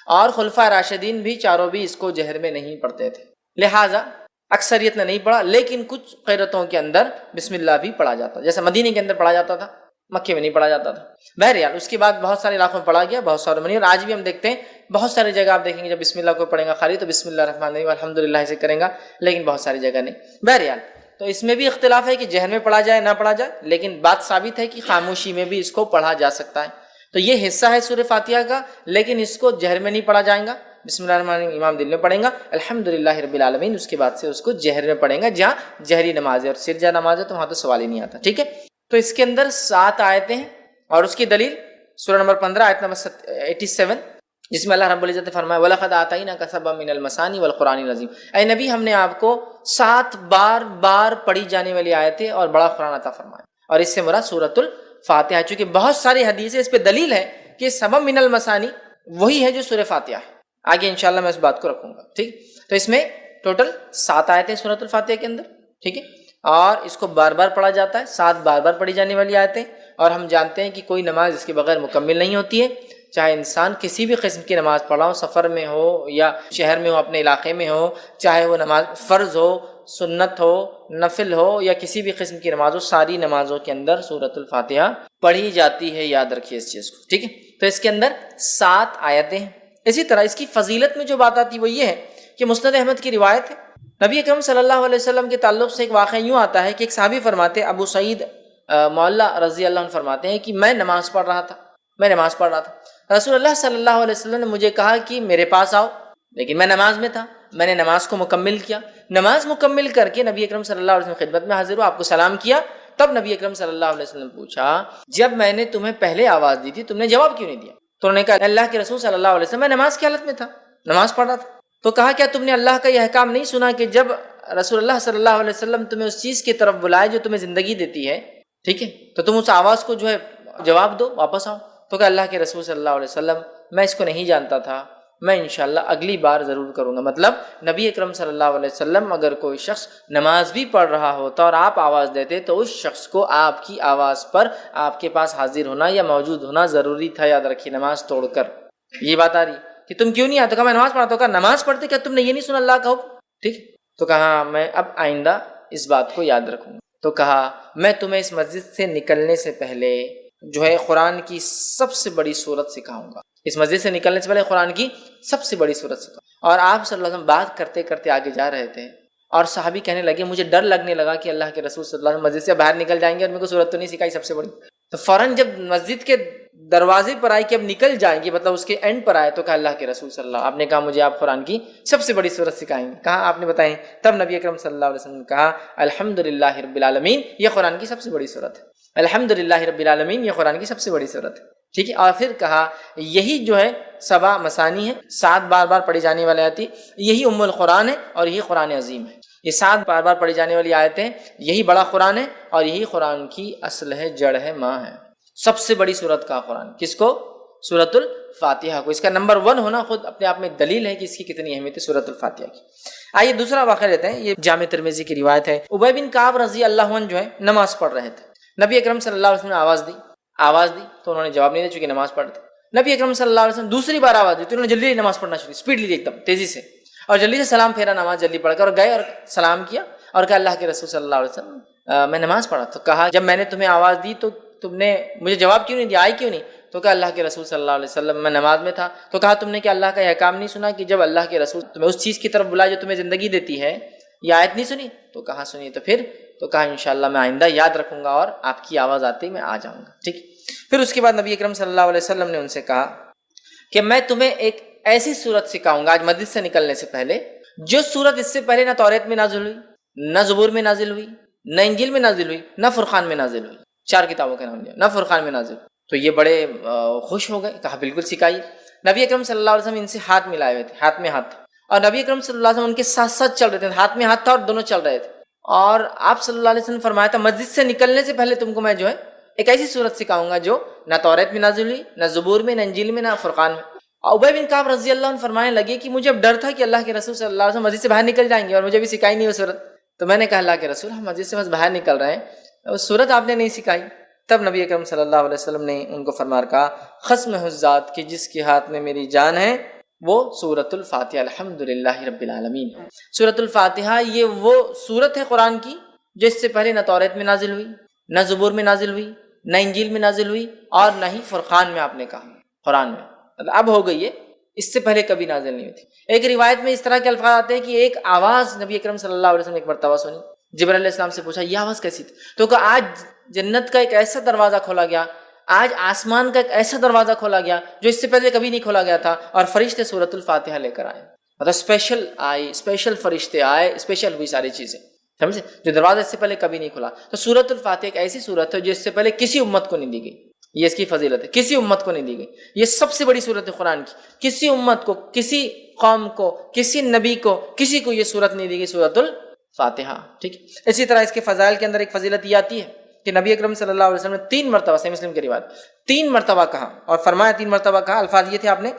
اور خلفائے راشدین بھی چاروں بھی اس کو جہر میں نہیں پڑھتے تھے. لہٰذا اکثریت نے نہیں پڑھا، لیکن کچھ قرأتوں کے اندر بسم اللہ بھی پڑھا جاتا، جیسے مدینے کے اندر پڑھا جاتا تھا، مکے میں نہیں پڑھا جاتا تھا. بہرحال اس کے بعد بہت سارے علاقوں میں پڑھا گیا، بہت سارے میں نہیں، اور آج بھی ہم دیکھتے ہیں بہت ساری جگہ آپ دیکھیں گے جب بسم اللہ کو پڑھیں گا خالی تو بسم اللہ الرحمن الرحیم الحمدللہ سے کریں گا، لیکن بہت ساری جگہ نہیں. بہرحال تو اس میں بھی اختلاف ہے کہ جہر میں پڑھا جائے نہ پڑھا جائے، لیکن بات ثابت ہے کہ خاموشی میں بھی اس کو پڑھا جا سکتا ہے۔ تو یہ حصہ ہے سورہ فاتحہ کا، لیکن اس کو جہر میں نہیں پڑھا جائے گا۔ بسم اللہ الرحمن الرحیم امام دل میں پڑھیں گا، الحمدللہ رب العالمین، اس کے بعد سے اس کو جہر میں پڑھیں گا جہاں جہری نماز ہے، اور سرجہ نماز ہے تو وہاں تو سوال ہی نہیں آتا، ٹھیک ہے۔ تو اس کے اندر 7 آیتیں ہیں، اور اس کی دلیل سورہ نمبر 15 آیت نمبر 87، جس میں اللہ رب العزت نے فرمایا وَلَقَدْ آتَيْنَاكَ سَبْعًا مِنَ الْمَثَانِي وَالْقُرْآنِ الْعَظِيمِ، اے نبی ہم نے آپ کو 7 بار پڑھی جانے والی آیتیں اور بڑا قرآن عطا فرمایا، اور اس سے مراد سورۃ الفاتحہ، چونکہ بہت ساری حدیثیں اس پہ دلیل ہے کہ سبع من المثانی وہی ہے جو سورہ فاتحہ ہے۔ آگے انشاءاللہ میں اس بات کو رکھوں گا، ٹھیک۔ تو اس میں ٹوٹل 7 آیتیں سورۃ الفاتحہ کے اندر، ٹھیک ہے، اور اس کو بار بار پڑھا جاتا ہے، 7 بار پڑھی جانے والی آیتیں، اور ہم جانتے ہیں کہ کوئی نماز اس کے بغیر مکمل نہیں ہوتی ہے، چاہے انسان کسی بھی قسم کی نماز پڑھا ہو، سفر میں ہو یا شہر میں ہو، اپنے علاقے میں ہو، چاہے وہ نماز فرض ہو، سنت ہو، نفل ہو، یا کسی بھی قسم کی نماز ہو، ساری نمازوں کے اندر سورۃ الفاتحہ پڑھی جاتی ہے، یاد رکھیے اس چیز کو، ٹھیک ہے۔ تو اس کے اندر 7 آیتیں ہیں۔ اسی طرح اس کی فضیلت میں جو بات آتی ہے وہ یہ ہے کہ مسند احمد کی روایت ہے، نبی اکرم صلی اللہ علیہ وسلم کے تعلق سے ایک واقعہ یوں آتا ہے کہ ایک صحابی فرماتے، ابو سعید معلّہ رضی اللہ عنہ فرماتے ہیں کہ میں نماز پڑھ رہا تھا، رسول اللہ صلی اللہ علیہ وسلم نے مجھے کہا کہ میرے پاس آؤ، لیکن میں نماز میں تھا، میں نے نماز کو مکمل کیا، نماز مکمل کر کے نبی اکرم صلی اللہ علیہ وسلم خدمت میں حاضر ہوا، آپ کو سلام کیا، تب نبی اکرم صلی اللہ علیہ وسلم پوچھا جب میں نے تمہیں پہلے آواز دی تھی تم نے جواب کیوں نہیں دیا؟ تو انہوں نے کہا اللہ کے رسول صلی اللہ علیہ وسلم میں نماز کی حالت میں تھا، نماز پڑھ رہا تھا۔ تو کہا کیا تم نے اللہ کا یہ احکام نہیں سنا کہ جب رسول اللہ صلی اللہ علیہ وسلم تمہیں اس چیز کی طرف بلائے جو تمہیں زندگی دیتی ہے، ٹھیک ہے، تو تم اس آواز کو جو ہے جواب دو، واپس آؤ۔ تو کہ اللہ کے رسول صلی اللہ علیہ وسلم میں اس کو نہیں جانتا تھا، میں انشاءاللہ اگلی بار ضرور کروں گا۔ مطلب نبی اکرم صلی اللہ علیہ وسلم اگر کوئی شخص نماز بھی پڑھ رہا ہوتا اور آپ آواز دیتے تو اس شخص کو آپ کی آواز پر آپ کے پاس حاضر ہونا یا موجود ہونا ضروری تھا، یاد رکھیے، نماز توڑ کر۔ یہ بات آ رہی کہ تم کیوں نہیں آتے؟ کہا میں نماز پڑھا، تو کہا نماز پڑھتے کیا تم نے یہ نہیں سنا اللہ کا حکم؟ ٹھیک، تو کہا میں اب آئندہ اس بات کو یاد رکھوں گا۔ تو کہا میں تمہیں اس مسجد سے نکلنے سے پہلے جو ہے قرآن کی سب سے بڑی سورت سکھاؤں گا، اس مسجد سے نکلنے سے پہلے قرآن کی سب سے بڑی سورت سکھاؤں۔ اور آپ صلی اللہ علیہ وسلم بات کرتے کرتے آگے جا رہے تھے، اور صحابی کہنے لگے مجھے ڈر لگنے لگا کہ اللہ کے رسول صلی اللہ علیہ وسلم مسجد سے باہر نکل جائیں گے اور میرے کو سورت تو نہیں سکھائی سب سے بڑی۔ تو فوراً جب مسجد کے دروازے پر آئے کہ اب نکل جائیں گے، مطلب اس کے اینڈ پر آئے، تو کہا اللہ کے رسول صلی اللہ علیہ وسلم، آپ نے کہا مجھے آپ قرآن کی سب سے بڑی سورت سکھائیں گے، کہا آپ نے بتائیں؟ تب نبی اکرم صلی اللہ علیہ وسلم نے کہا الحمدللہ رب العالمین، یہ قرآن کی سب سے بڑی سورت ہے، الحمدللہ رب العالمین یہ قرآن کی سب سے بڑی سورت ہے، ٹھیک ہے۔ اور پھر کہا یہی جو ہے 7 مثانی ہے، 7 بار پڑھی جانے والی آیت، یہی ام القرآن ہے اور یہی قرآن عظیم ہے۔ یہ 7 بار پڑھی جانے والی آیتیں، یہی بڑا قرآن ہے اور یہی قرآن کی اصل ہے، جڑ ہے، ماں ہے۔ سب سے بڑی سورت کا قرآن کس کو؟ سورۃ الفاتحہ کو۔ اس کا نمبر 1 ہونا خود اپنے آپ میں دلیل ہے کہ اس کی کتنی اہمیت ہے سورۃ الفاتحہ کی۔ آئیے دوسرا واقعہ لیتے ہیں، یہ جامع ترمذی کی روایت ہے۔ ابی بن کعب رضی اللہ عنہ جو ہے نماز پڑھ رہے تھے، نبی اکرم صلی اللہ علیہ وسلم نے آواز دی تو انہوں نے جواب نہیں دیا چونکہ نماز پڑھ رہے تھے۔ نبی اکرم صلی اللہ علیہ وسلم دوسری بار آواز دی تو انہوں نے جلدی نماز پڑھنا شروع کی، اسپیڈ لی ایک دم تیزی سے، اور جلدی سے سلام پھیرا، نماز جلدی پڑھ کر اور گئے اور سلام کیا اور کہا اللہ کے رسول صلی اللہ علیہ وسلم میں نماز پڑھا۔ تو کہا جب میں نے تمہیں آواز دی تو تم نے مجھے جواب کیوں نہیں دیا، آئی کیوں نہیں؟ تو کہا اللہ کے رسول صلی اللہ علیہ وسلم میں نماز میں تھا۔ تو کہا تم نے کیا اللہ کا یہ احکام نہیں سنا کہ جب اللہ کے رسول تمہیں اس چیز کی طرف بلائے جو تمہیں زندگی دیتی ہے، یہ آیت نہیں سنی؟ تو کہا سنی۔ تو کہا انشاءاللہ میں آئندہ یاد رکھوں گا اور آپ کی آواز آتے ہی میں آ جاؤں گا، ٹھیک۔ پھر اس کے بعد نبی اکرم صلی اللہ علیہ وسلم نے ان سے کہا کہ میں تمہیں ایک ایسی سورت سکھاؤں گا آج مسجد سے نکلنے سے پہلے، جو سورت اس سے پہلے نہ توریت میں نازل ہوئی، نہ زبور میں نازل ہوئی، نہ انجیل میں نازل ہوئی، نہ فرقان میں نازل ہوئی، 4 کتابوں کا نام لیا، نہ فرقان میں نازل ہوئی۔ تو یہ بڑے خوش ہو گئے، کہا بالکل سکھائیے۔ نبی اکرم صلی اللہ علیہ وسلم ان سے ہاتھ ملائے ہوئے تھے، ہاتھ میں ہاتھ تھا، اور نبی اکرم صلی اللہ علیہ وسلم ان کے ساتھ ساتھ چل رہے تھے، ہاتھ میں ہاتھ تھا اور دونوں چل رہے تھے۔ اور آپ صلی اللہ علیہ وسلم فرمایا تھا مسجد سے نکلنے سے پہلے تم کو میں جو ہے ایک ایسی سورت سکھاؤں گا جو نہ توریت میں نازل ہوئی، نہ زبور میں، نہ انجیل میں، نہ فرقان میں۔ ابی بن کعب رضی اللہ عنہ فرمانے لگے کہ مجھے اب ڈر تھا کہ اللہ کے رسول صلی اللہ علیہ وسلم مسجد سے باہر نکل جائیں گے اور مجھے بھی سکھائی نہیں وہ سورت۔ تو میں نے کہا اللہ کے رسول ہم مسجد سے بس باہر نکل رہے ہیں، اس سورت آپ نے نہیں سکھائی۔ تب نبی اکرم صلی اللہ علیہ وسلم نے ان کو فرما کہا قسم ہے اس ذات کہ جس کے ہاتھ میں میری جان ہے وہ سورۃ الفاتحہ الحمدللہ رب العالمین۔ سورۃ الفاتحہ یہ وہ سورت ہے قرآن کی جو اس سے پہلے نہ توریت میں نازل ہوئی، نہ زبور میں نازل ہوئی، نہ انجیل میں نازل ہوئی، اور نہ ہی فرقان میں آپ نے کہا، قرآن میں مطلب اب ہو گئی ہے، اس سے پہلے کبھی نازل نہیں ہوئی تھی۔ ایک روایت میں اس طرح کے الفاظ آتے ہیں کہ ایک آواز نبی اکرم صلی اللہ علیہ وسلم نے ایک مرتبہ سنی، جبرائیل علیہ السلام سے پوچھا یہ آواز کیسی تھی؟ تو کہا آج جنت کا ایک ایسا دروازہ کھولا گیا، آج آسمان کا ایک ایسا دروازہ کھولا گیا جو اس سے پہلے کبھی نہیں کھولا گیا تھا، اور فرشتے سورۃ الفاتحہ لے کر آئے، مطلب اسپیشل آئے، اسپیشل فرشتے آئے، اسپیشل ہوئی ساری چیزیں، سمجھے، جو دروازہ اس سے پہلے کبھی نہیں کھلا۔ تو سورۃ الفاتحہ ایک ایسی سورت ہے جو اس سے پہلے کسی امت کو نہیں دی گئی، یہ اس کی فضیلت ہے، کسی امت کو نہیں دی گئی، یہ سب سے بڑی سورت ہے قرآن کی، کسی امت کو، کسی قوم کو، کسی نبی کو، کسی کو یہ سورت نہیں دی گئی، سورۃ الفاتحہ، ٹھیک۔ اسی طرح اس کے فضائل کے اندر ایک فضیلت یہ آتی ہے کہ نبی اکرم صلی اللہ علیہ وسلم نے 3 مرتبہ، صحیح مسلم کی روایت، 3 مرتبہ کہا، اور فرمایا 3 مرتبہ کہا، الفاظ یہ تھے آپ نے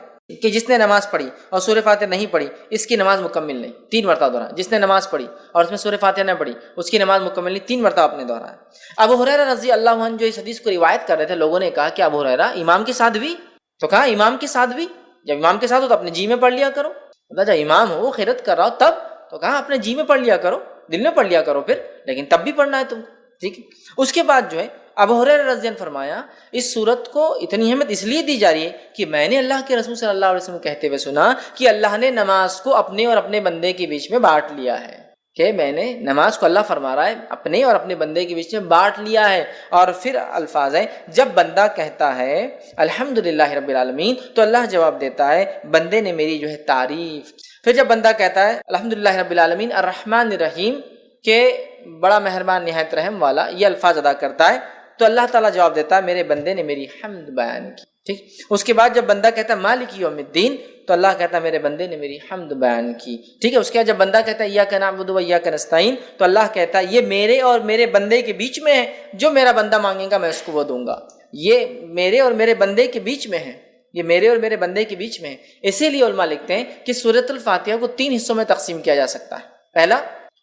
کہ جس نے نماز پڑھی اور سورہ فاتحہ نہیں پڑھی اس کی نماز مکمل نہیں، 3 مرتبہ دہرایا، جس نے نماز پڑھی اور اس میں سورہ فاتحہ نہ پڑھی اس کی نماز مکمل نہیں، 3 مرتبہ آپ نے دہرایا۔ ابو ہریرہ رضی اللہ عنہ جو اس حدیث کو روایت کر رہے تھے، لوگوں نے کہا کہ ابو ہریرہ امام کے ساتھ بھی؟ تو کہا امام کے ساتھ بھی، جب امام کے ساتھ ہو تو اپنے جی میں پڑھ لیا کرو، مطلب جب امام ہو خیرت کر رہا ہو تب، تو کہا اپنے جی میں پڑھ لیا کرو، دل میں پڑھ لیا کرو پھر، لیکن تب بھی پڑھنا ہے تم کو، ٹھیک ہے۔ اس کے بعد جو ہے ابو ہریرہ رضی اللہ عنہ فرمایا اس صورت کو اتنی اہمیت اس لیے دی جا رہی ہے کہ میں نے اللہ کے رسول صلی اللہ علیہ وسلم کہتے ہوئے سنا کہ اللہ نے نماز کو اپنے اور اپنے بندے کے بیچ میں بانٹ لیا ہے، کہ میں نے نماز کو، اللہ فرما رہا ہے، اپنے اور اپنے بندے کے بیچ میں بانٹ لیا ہے۔ اور پھر الفاظ ہیں جب بندہ کہتا ہے الحمدللہ رب العالمین تو اللہ جواب دیتا ہے بندے نے میری جو ہے تعریف۔ پھر جب بندہ کہتا ہے الحمدللہ رب العالمین الرحمن الرحیم، کہ بڑا مہربان نہایت رحم والا، یہ الفاظ ادا کرتا ہے تو اللہ تعالیٰ جواب دیتا ہے میرے بندے نے میری حمد بیان کی، ٹھیک۔ اس کے بعد جب بندہ کہتا ہے مالک یوم الدین تو اللہ کہتا ہے میرے بندے نے میری حمد بیان کی، ٹھیک ہے۔ اس کے بعد جب بندہ کہتا ہے ایاک نعبد و ایاک نستعین تو اللہ کہتا ہے یہ میرے اور میرے بندے کے بیچ میں ہے، جو میرا بندہ مانگے گا میں اس کو وہ دوں گا، یہ میرے اور میرے بندے کے بیچ میں ہے، یہ میرے اور میرے بندے کے بیچ میں ہے۔ اسی لیے علماء لکھتے ہیں کہ سورۃ الفاتحہ کو 3 حصوں میں تقسیم کیا جا سکتا ہے۔ پہلا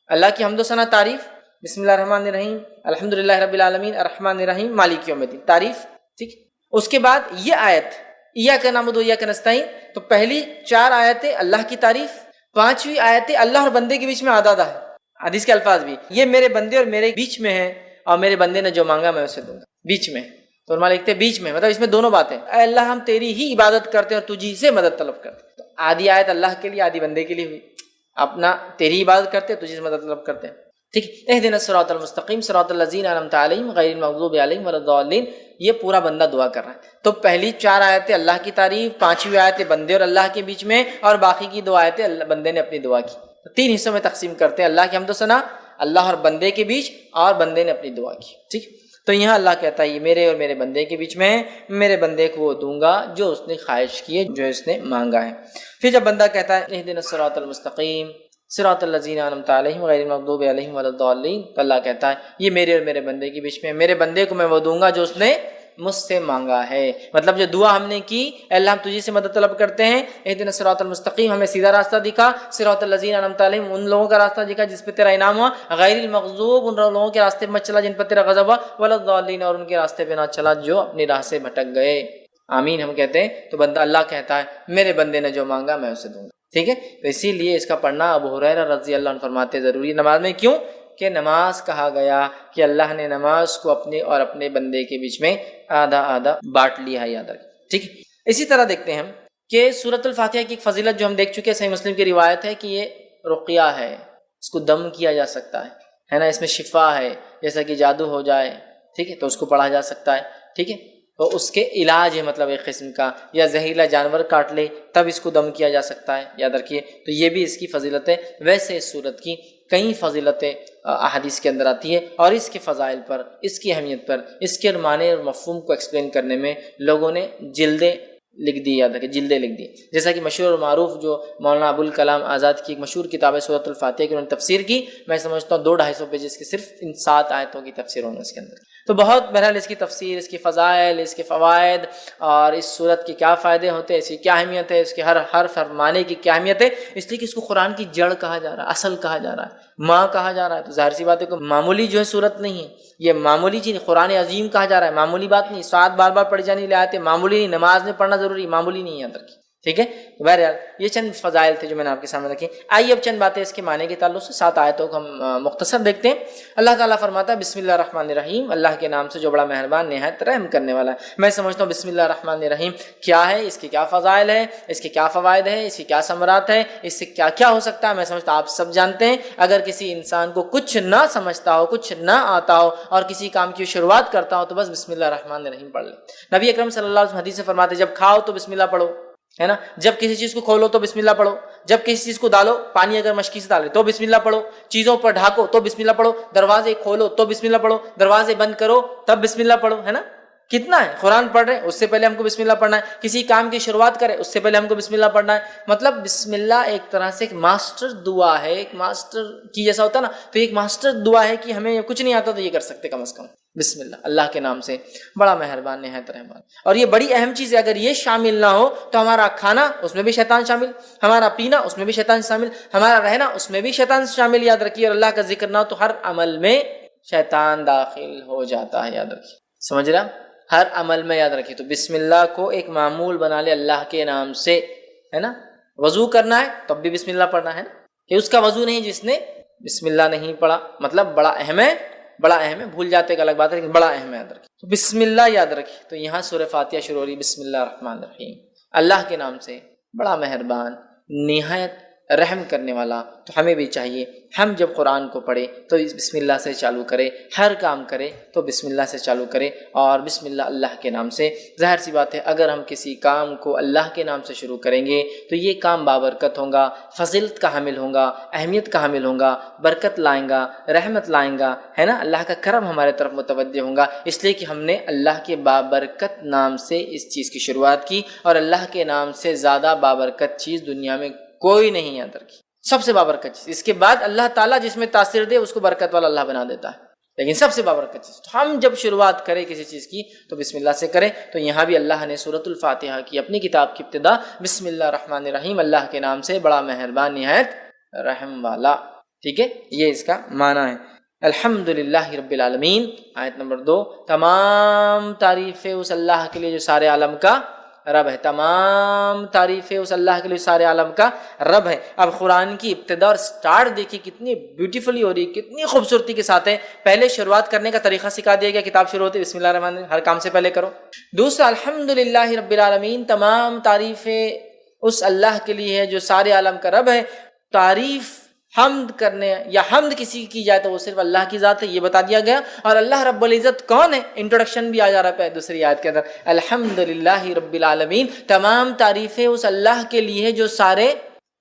اللہ کی حمد و ثنا تعریف، بسم اللہ الرحمن الرحیم الحمدللہ رب العالمین الرحمن الرحیم مالک یوم الدین، تعریف، ٹھیک۔ اس کے بعد یہ آیت ایاک نعبد و ایاک نستعین، تو پہلی 4 آیتیں اللہ کی تعریف، 5ویں آیتیں اللہ اور بندے کے بیچ میں آدھا ہے، حدیث کے الفاظ بھی یہ میرے بندے اور میرے بیچ میں ہے، اور میرے بندے نے جو مانگا میں اسے دوں گا، بیچ میں، تو علماء لکھتے ہیں بیچ میں، مطلب اس میں دونوں باتیں، اے اللہ ہم تیری ہی عبادت کرتے ہیں اور تجھی سے مدد طلب کرتے ہیں، تو آدھی آیت اللہ کے لیے آدھی بندے کے لیے ہوئی، اپنا تیری عبادت کرتے ہیں تجھی سے مدد طلب کرتے ہیں، ٹھیک۔ اہدنا الصراط المستقیم صراط الذین انعمت علیہم غیر المغضوب علیہم ولا الضالین، یہ پورا بندہ دعا کر رہا ہے۔ تو پہلی 4 آیتیں اللہ کی تعریف، 5ویں آیتیں بندے اور اللہ کے بیچ میں، اور باقی کی 2 آیتیں بندے نے اپنی دعا کی، 3 حصوں میں تقسیم کرتے ہیں، اللہ کی حمد و ثنا، اللہ اور بندے کے بیچ، اور بندے نے اپنی دعا کی، ٹھیک۔ تو یہاں اللہ کہتا ہے یہ میرے اور میرے بندے کے بیچ میں ہے، میرے بندے کو وہ دوں گا جو اس نے خواہش کی ہے، جو اس نے مانگا ہے۔ پھر جب بندہ کہتا ہے اہدنا الصراط المستقیم صراط الذین انعمت علیہم غیر المغضوب علیہم ولا الضالین، تو اللہ کہتا ہے یہ میرے اور میرے بندے کے بیچ میں ہے، میرے بندے کو میں وہ دوں گا جو اس نے مجھ سے مانگا ہے۔ مطلب جو دعا ہم نے کی اے اللہ ہم تجھی سے مدد طلب کرتے ہیں، اہدنا الصراط المستقیم ہمیں سیدھا راستہ دکھا، صراط الذین انعمت علیہم ان لوگوں کا راستہ دکھا جس پہ تیرا انعام ہوا، غیر المغضوب ان لوگوں کے راستے پہ مت چلا جن پر تیرا غضب ہوا، ولا الضالین اور ان کے راستے پہ نہ چلا جو اپنی راہ سے بھٹک گئے۔ آمین ہم کہتے ہیں، تو بندہ اللہ کہتا ہے میرے بندے نے جو مانگا میں اسے دوں گا، ٹھیک ہے۔ تو اسی لیے اس کا پڑھنا ابو ہریرہ رضی اللہ عنہ فرماتے ضروری نماز میں، کیوں کہ نماز کہا گیا کہ اللہ نے نماز کو اپنے اور اپنے بندے کے بیچ میں آدھا آدھا بانٹ لیا ہے، یاد رکھیں، ٹھیک ہے۔ اسی طرح دیکھتے ہیں ہم کہ سورۃ الفاتحہ کی ایک فضیلت جو ہم دیکھ چکے ہیں، صحیح مسلم کی روایت ہے کہ یہ رقیہ ہے، اس کو دم کیا جا سکتا ہے نا، اس میں شفا ہے، جیسا کہ جادو ہو جائے، ٹھیک ہے، تو اس کو پڑھا جا سکتا ہے، ٹھیک ہے، تو اس کے علاج ہے، مطلب ایک قسم کا، یا زہریلا جانور کاٹ لے تب اس کو دم کیا جا سکتا ہے، یاد رکھیے، تو یہ بھی اس کی فضیلت ہے۔ ویسے اس سورت کی کئی فضیلتیں احادیث کے اندر آتی ہے، اور اس کے فضائل پر، اس کی اہمیت پر، اس کے معنی اور مفہوم کو ایکسپلین کرنے میں لوگوں نے جلدیں لکھ دی، یاد رکھیں جلدیں لکھ دی، جیسا کہ مشہور اور معروف جو مولانا ابوالکلام آزاد کی ایک مشہور کتاب ہے سورۃ الفاتحہ کی، انہوں نے تفسیر کی، میں سمجھتا ہوں 200-250 پیجز کی صرف ان 7 آیتوں کی تفسیر ہونا اس کے اندر، تو بہت بہرحال اس کی تفسیر، اس کی فضائل، اس کے فوائد، اور اس صورت کے کیا فائدے ہوتے ہیں، اس کی کیا اہمیت ہے، اس کے ہر حرف معنی کی کیا اہمیت ہے، اس لیے کہ اس کو قرآن کی جڑ کہا جا رہا ہے، اصل کہا جا رہا ہے، ماں کہا جا رہا ہے، تو ظاہر سی بات ہے کہ معمولی جو ہے صورت نہیں ہے، یہ معمولی چیز، قرآن عظیم کہا جا رہا ہے، معمولی بات نہیں، 7 بار بار پڑھی جانے والی آیتیں معمولی نہیں، نماز میں پڑھنا ضروری معمولی نہیں ہے، یاد رکھیے، ٹھیک ہے. بہرحال یہ چند فضائل تھے جو میں نے آپ کے سامنے رکھے. آئیے اب چند باتیں اس کے معنی کے تعلق سے 7 آیتوں کو ہم مختصر دیکھتے ہیں. اللہ تعالیٰ فرماتا ہے بسم اللہ الرحمن الرحیم، اللہ کے نام سے جو بڑا مہربان نہایت رحم کرنے والا ہے. میں سمجھتا ہوں بسم اللہ الرحمن الرحیم کیا ہے، اس کے کیا فضائل ہے، اس کے کیا فوائد ہیں، اس کے کیا ثمرات ہیں، اس سے کیا کیا ہو سکتا ہے. میں سمجھتا ہوں آپ سب جانتے ہیں. اگر کسی انسان کو کچھ نہ سمجھتا ہو، کچھ نہ آتا ہو اور کسی کام کی شروعات کرتا ہو تو بس بسم اللہ الرحمن الرحیم پڑھ لے. نبی اکرم صلی اللہ علیہ وسلم حدیث سے فرماتے جب کھاؤ تو بسم اللہ پڑھو، ہے نا. جب کسی چیز کو کھولو تو بسم اللہ پڑھو، جب کسی چیز کو ڈالو، پانی اگر مشکی سے ڈالے تو بسم اللہ پڑھو، چیزوں پر ڈھاکو تو بسم اللہ پڑھو، دروازے کھولو تو بسم اللہ پڑھو، دروازے بند کرو تب بسم اللہ پڑھو، ہے نا. کتنا ہے، قرآن پڑھ رہے ہیں اس سے پہلے ہم کو بسم اللہ پڑھنا ہے، کسی کام کی شروعات کرے اس سے پہلے ہم کو بسم اللہ پڑھنا ہے. مطلب بسم اللہ ایک طرح سے ایک ماسٹر دعا ہے، ایک ماسٹر کی جیسا ہوتا ہے نا، تو ایک ماسٹر دعا ہے کہ ہمیں کچھ نہیں آتا تو یہ کر سکتے کم از کم بسم اللہ، اللہ کے نام سے بڑا مہربان نہایت رحمان. اور یہ بڑی اہم چیز ہے، اگر یہ شامل نہ ہو تو ہمارا کھانا اس میں بھی شیطان شامل، ہمارا پینا اس میں بھی شیطان شامل، ہمارا رہنا اس میں بھی شیطان شامل. یاد رکھیے، اور اللہ کا ذکر نہ ہو تو ہر عمل میں شیطان داخل ہو جاتا ہے. یاد رکھیے، سمجھ رہا، ہر عمل میں یاد رکھیے. تو بسم اللہ کو ایک معمول بنا لے اللہ کے نام سے، ہے نا. وضو کرنا ہے تب بھی بسم اللہ پڑھنا ہے نا، کہ اس کا وضو نہیں جس نے بسم اللہ نہیں پڑھا. مطلب بڑا اہم ہے، بڑا اہم ہے. بھول جاتے ایک الگ بات ہے لیکن بڑا اہم ہے، یاد رکھیے. تو بسم اللہ یاد رکھیے. تو یہاں سورہ فاتحہ شروع ہو رہی بسم اللہ الرحمن الرحیم، اللہ کے نام سے بڑا مہربان نہایت رحم کرنے والا. تو ہمیں بھی چاہیے ہم جب قرآن کو پڑھے تو اس بسم اللہ سے چالو کرے، ہر کام کرے تو بسم اللہ سے چالو کرے اور بسم اللہ اللہ کے نام سے. ظاہر سی بات ہے اگر ہم کسی کام کو اللہ کے نام سے شروع کریں گے تو یہ کام بابرکت ہوگا، فضیلت کا حامل ہوگا، اہمیت کا حامل ہوگا، برکت لائیں گا، رحمت لائیں گا، ہے نا. اللہ کا کرم ہمارے طرف متوجہ ہوگا، اس لیے کہ ہم نے اللہ کے بابرکت نام سے اس چیز کی شروعات کی. اور اللہ کے نام سے زیادہ بابرکت چیز دنیا میں کوئی نہیں. یاد رکھیے، سب سے بابرکت چیز. اس کے بعد اللہ تعالیٰ جس میں تاثیر دے اس کو برکت والا اللہ بنا دیتا ہے، لیکن سب سے بابرکت چیز. تو ہم جب شروعات کریں کسی چیز کی تو بسم اللہ سے کریں. تو یہاں بھی اللہ نے سورۃ الفاتحہ کی اپنی کتاب کی ابتدا بسم اللہ الرحمن الرحیم، اللہ کے نام سے بڑا مہربان نہایت رحم والا. ٹھیک ہے، یہ اس کا معنی ہے. الحمدللہ رب العالمین. آیت نمبر 2، تمام تعریفیں اس اللہ کے لیے جو سارے عالم کا رب ہے. تمام تعریفیں اس اللہ کے لیے سارے عالم کا رب ہے. اب قرآن کی ابتدا اور سٹارٹ دیکھیے کتنی بیوٹیفلی ہو رہی ہے، کتنی خوبصورتی کے ساتھ ہے. پہلے شروعات کرنے کا طریقہ سکھا دیا گیا، کتاب شروع ہوتی ہے بسم اللہ الرحمن الرحیم، ہر کام سے پہلے کرو. دوسرا، الحمدللہ رب العالمین، تمام تعریفیں اس اللہ کے لیے ہے جو سارے عالم کا رب ہے. تعریف حمد کرنے یا حمد کسی کی جائے تو وہ صرف اللہ کی ذات ہے، یہ بتا دیا گیا. اور اللہ رب العزت کون ہے، انٹروڈکشن بھی آ جا رہا ہے دوسری آیت کے اندر، الحمدللہ رب العالمین، تمام تعریفیں اس اللہ کے لیے ہے جو سارے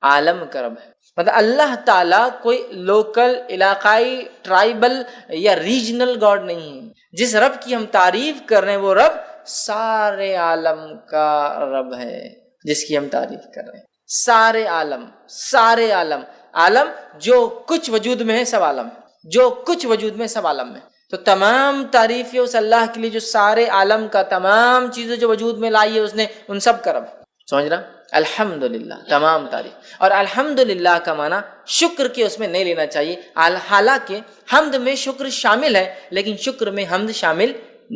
عالم کا رب ہے. مطلب اللہ تعالیٰ کوئی لوکل، علاقائی، ٹرائبل یا ریجنل گاڈ نہیں ہے. جس رب کی ہم تعریف کر رہے ہیں وہ رب سارے عالم کا رب ہے، جس کی ہم تعریف کر رہے ہیں. سارے عالم، سارے عالم، عالم جو کچھ وجود میں ہے سب عالم ہے، جو کچھ وجود میں سب عالم میں. تو تمام تعریفیں اس اللہ کے لیے جو سارے عالم کا، تمام چیزیں جو وجود میں لائی ہے اس نے، ان سب کا رب. سمجھ رہا، الحمدللہ، تمام تعریف. اور الحمدللہ کا معنی شکر کے اس میں نہیں لینا چاہیے. حالانکہ حمد میں شکر شامل ہے لیکن شکر میں حمد شامل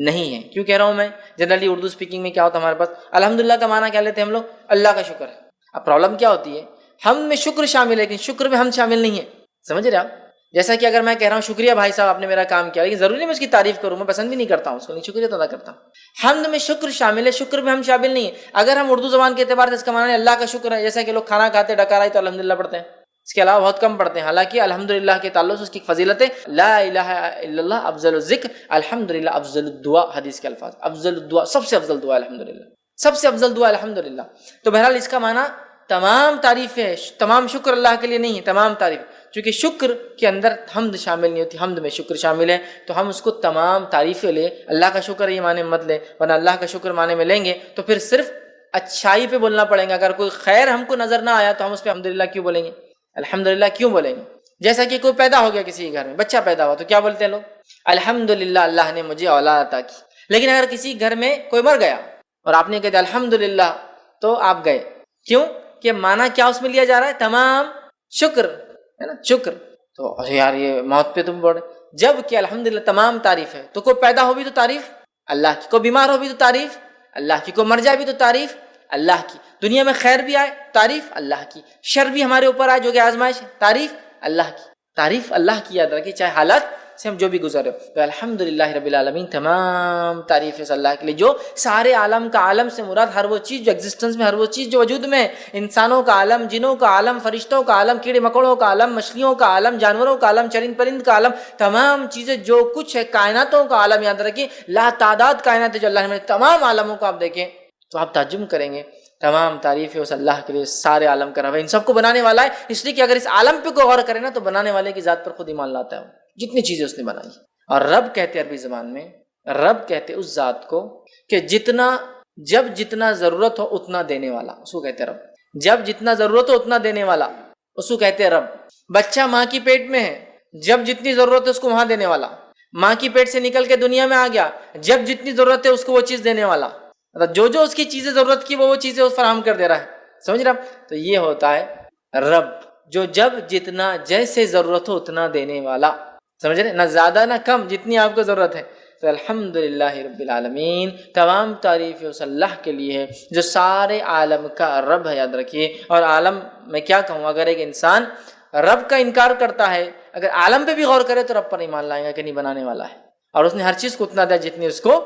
نہیں ہے. کیوں کہہ رہا ہوں میں؟ جنرلی اردو اسپیکنگ میں کیا ہوتا ہے ہمارے پاس، الحمدللہ کا معنی کیا لیتے ہیں ہم لوگ، اللہ کا شکر ہے. اب پرابلم کیا ہوتی ہے، حمد میں شکر شامل ہے لیکن شکر میں حمد شامل نہیں ہے. سمجھ رہے آپ؟ جیسا کہ اگر میں کہہ رہا ہوں شکریہ بھائی صاحب آپ نے میرا کام کیا، لیکن ضروری نہیں میں اس کی تعریف کروں، میں پسند بھی نہیں کرتا ہوں اس کو، نہیں شکریہ ادا کرتا ہوں. حمد میں شکر شامل ہے، شکر میں ہم شامل نہیں ہے. اگر ہم اردو زبان کے اعتبار سے اس کا معنی اللہ کا شکر ہے، جیسا کہ لوگ کھانا کھاتے ڈکار آئی تو الحمدللہ پڑھتے ہیں، اس کے علاوہ بہت کم پڑھتے ہیں. حالانکہ الحمدللہ کے تعلق سے اس کی فضیلت ہے، لا الہ الا اللہ افضل الذکر، الحمدللہ افضل الدعاء، حدیث کے الفاظ، افضل الدعاء، سب سے افضل دعا الحمدللہ، سب سے افضل دعا الحمدللہ. تو بہرحال اس کا معنی تمام تعریفیں، تمام شکر اللہ کے لیے نہیں ہے، تمام تعریف. چونکہ شکر کے اندر حمد شامل نہیں ہوتی، حمد میں شکر شامل ہے، تو ہم اس کو تمام تعریفیں لیں. اللہ کا شکر یہ معنی مت لیں، ورنہ اللہ کا شکر معنی میں لیں گے تو پھر صرف اچھائی پہ بولنا پڑیں گا. اگر کوئی خیر ہم کو نظر نہ آیا تو ہم اس پہ الحمدللہ کیوں بولیں گے، الحمدللہ کیوں بولیں گے؟ جیسا کہ کوئی پیدا ہو گیا کسی گھر میں، بچہ پیدا ہوا تو کیا بولتے ہیں لوگ، الحمدللہ اللہ نے مجھے اولاد عطا کی. لیکن اگر کسی گھر میں کوئی مر گیا اور آپ نے کہا الحمدللہ تو آپ گئے، کیوں کہ معنی کیا اس میں لیا جا رہا ہے، تمام شکر ہے نا، شکر. تو یار یہ موت پہ تم بول رہے، جب کہ الحمدللہ تمام تعریف ہے. تو کوئی پیدا ہو بھی تو تعریف اللہ کی، کوئی بیمار ہو بھی تو تعریف اللہ کی، کوئی مر جائے بھی تو تعریف اللہ کی. دنیا میں خیر بھی آئے تعریف اللہ کی, شر بھی ہمارے اوپر آئے جو کہ آزمائش ہے تعریف اللہ کی. تعریف اللہ کی یاد رکھیے چاہے حالات سے ہم جو بھی گزرے. تو الحمدللہ رب العالمین, تمام تعریف ہے اللہ کے لیے جو سارے عالم کا, عالم سے مراد ہر وہ چیز جو ایگزسٹنس میں, ہر وہ چیز جو وجود میں ہے, انسانوں کا عالم, جنوں کا عالم, فرشتوں کا عالم, کیڑے مکوڑوں کا عالم, مچھلیوں کا عالم, جانوروں کا عالم, چرند پرند کا عالم, تمام چیزیں جو کچھ ہے کائناتوں کا عالم. یاد رکھیے لا تعداد کائنات جو اللہ نے تمام عالموں کو آپ دیکھیں تو آپ تعجب کریں گے. تمام تعریف ہے اس اللہ کے لیے, سارے عالم کا رب ہے, ان سب کو بنانے والا ہے. اس لیے کہ اگر اس عالم پہ کوئی غور کرے نا تو بنانے والے کی ذات پر خود ایمان لاتا ہے, جتنی چیزیں اس نے بنائی. اور رب کہتے ہیں عربی زبان میں, رب کہتے اس ذات کو کہ جب جتنا ضرورت ہو اتنا دینے والا, اس کو کہتے ہیں رب. جب جتنا ضرورت ہو اتنا دینے والا, اس کو کہتے ہیں رب. بچہ ماں کی پیٹ میں ہے, جب جتنی ضرورت ہے اس کو وہاں دینے والا. ماں کی پیٹ سے نکل کے دنیا میں آ گیا, جب جتنی ضرورت ہے اس کو وہ چیز دینے والا. جو اس کی چیزیں ضرورت کی وہ چیزیں اس فراہم کر دے رہا ہے. سمجھ رہا؟ تو یہ ہوتا ہے رب, جو جب جتنا جیسے ضرورت ہو اتنا دینے والا. سمجھ رہے؟ نہ زیادہ نہ کم, جتنی آپ کو ضرورت ہے. تو الحمدللہ رب العالمین, تمام تعریف اس اللہ کے لیے ہے جو سارے عالم کا رب ہے. یاد رکھیے. اور عالم میں کیا کہوں, اگر ایک انسان رب کا انکار کرتا ہے, اگر عالم پہ بھی غور کرے تو رب پر ایمان لائے گا کہ نہیں بنانے والا ہے, اور اس نے ہر چیز کو اتنا دیا جتنی اس کو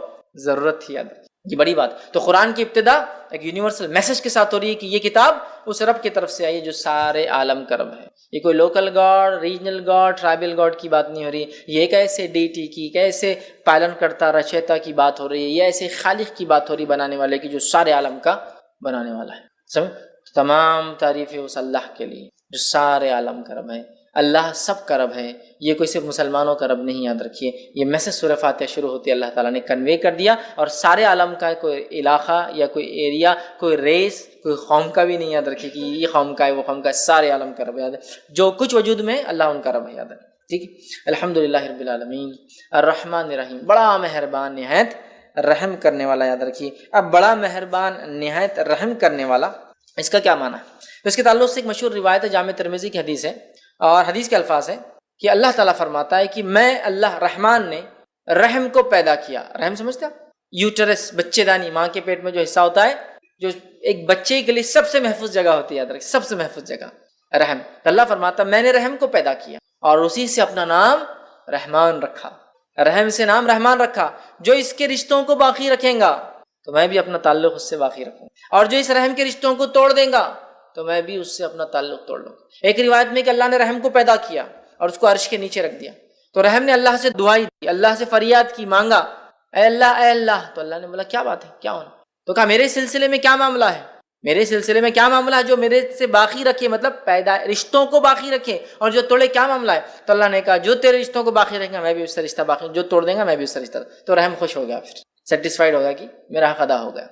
ضرورت تھی. یاد رکھیے یہ بڑی بات. تو قرآن کی ابتدا ایک یونیورسل میسج کے ساتھ ہو رہی ہے کہ یہ کتاب اس رب کی طرف سے آئی ہے جو سارے عالم کا رب ہے. یہ کوئی local God, regional God, tribal God کی بات نہیں ہو رہی. یہ ایک ایسے ڈیٹی کی, ایک ایسے پالن کرتا رچیتا کی بات ہو رہی ہے. یہ ایسے خالق کی بات ہو رہی, بنانے والے کی, جو سارے عالم کا بنانے والا ہے. سمجھ؟ تمام تعریفیں اس اللہ کے لیے جو سارے عالم کا رب ہے. اللہ سب کا رب ہے, یہ کوئی صرف مسلمانوں کا رب نہیں. یاد رکھیے یہ میسج سورہ فاتحہ شروع ہوتی ہے اللہ تعالیٰ نے کنوے کر دیا, اور سارے عالم کا کوئی علاقہ یا کوئی ایریا, کوئی ریس, کوئی قوم کا بھی نہیں. یاد رکھیے کہ یہ قوم کا ہے وہ قوم کا ہے, سارے عالم کا رب. یاد ہے جو کچھ وجود میں اللہ ان کا رب ہے. یاد ہے. ٹھیک ہے. الحمدللہ رب العالمین الرحمن الرحیم, بڑا مہربان نہایت رحم کرنے والا. یاد رکھیے. اب بڑا مہربان نہایت رحم کرنے والا, اس کا کیا معنی ہے؟ تو اس کے تعلق سے ایک مشہور روایت ہے, جامع ترمذی کی حدیث ہے, اور حدیث کے الفاظ ہیں کہ اللہ تعالیٰ فرماتا ہے کہ میں اللہ رحمان نے رحم کو پیدا کیا. رحم سمجھتے ہیں؟ یوٹرس, بچے دانی, ماں کے پیٹ میں جو حصہ ہوتا ہے, جو ایک بچے کے لیے سب سے محفوظ جگہ ہوتی ہے. یاد رکھیں, سب سے محفوظ جگہ رحم. اللہ فرماتا ہے میں نے رحم کو پیدا کیا اور اسی سے اپنا نام رحمان رکھا. رحم سے نام رحمان رکھا. جو اس کے رشتوں کو باقی رکھیں گا تو میں بھی اپنا تعلق اس سے باقی رکھوں, اور جو اس رحم کے رشتوں کو توڑ دیں گا تو میں بھی اس سے اپنا تعلق توڑ لوں. ایک روایت میں کہ اللہ نے رحم کو پیدا کیا اور اس کو عرش کے نیچے رکھ دیا, تو رحم نے اللہ سے دعائی دی, اللہ سے فریاد کی, مانگا, اے اللہ اے اللہ. تو اللہ نے بولا کیا بات ہے, کیا ہونا؟ تو کہا میرے سلسلے میں کیا معاملہ ہے, میرے سلسلے میں کیا معاملہ ہے جو میرے سے باقی رکھے, مطلب پیدا رشتوں کو باقی رکھے, اور جو توڑے کیا معاملہ ہے؟ تو اللہ نے کہا جو تیرے رشتوں کو باقی رکھیں گا میں بھی اس سے رشتہ باقی, جو توڑ دیں گا میں بھی اس سے رشتہ. تو رحم خوش ہو گیا, پھر سیٹسفائیڈ ہو گیا کہ میرا حق ادا ہو گیا.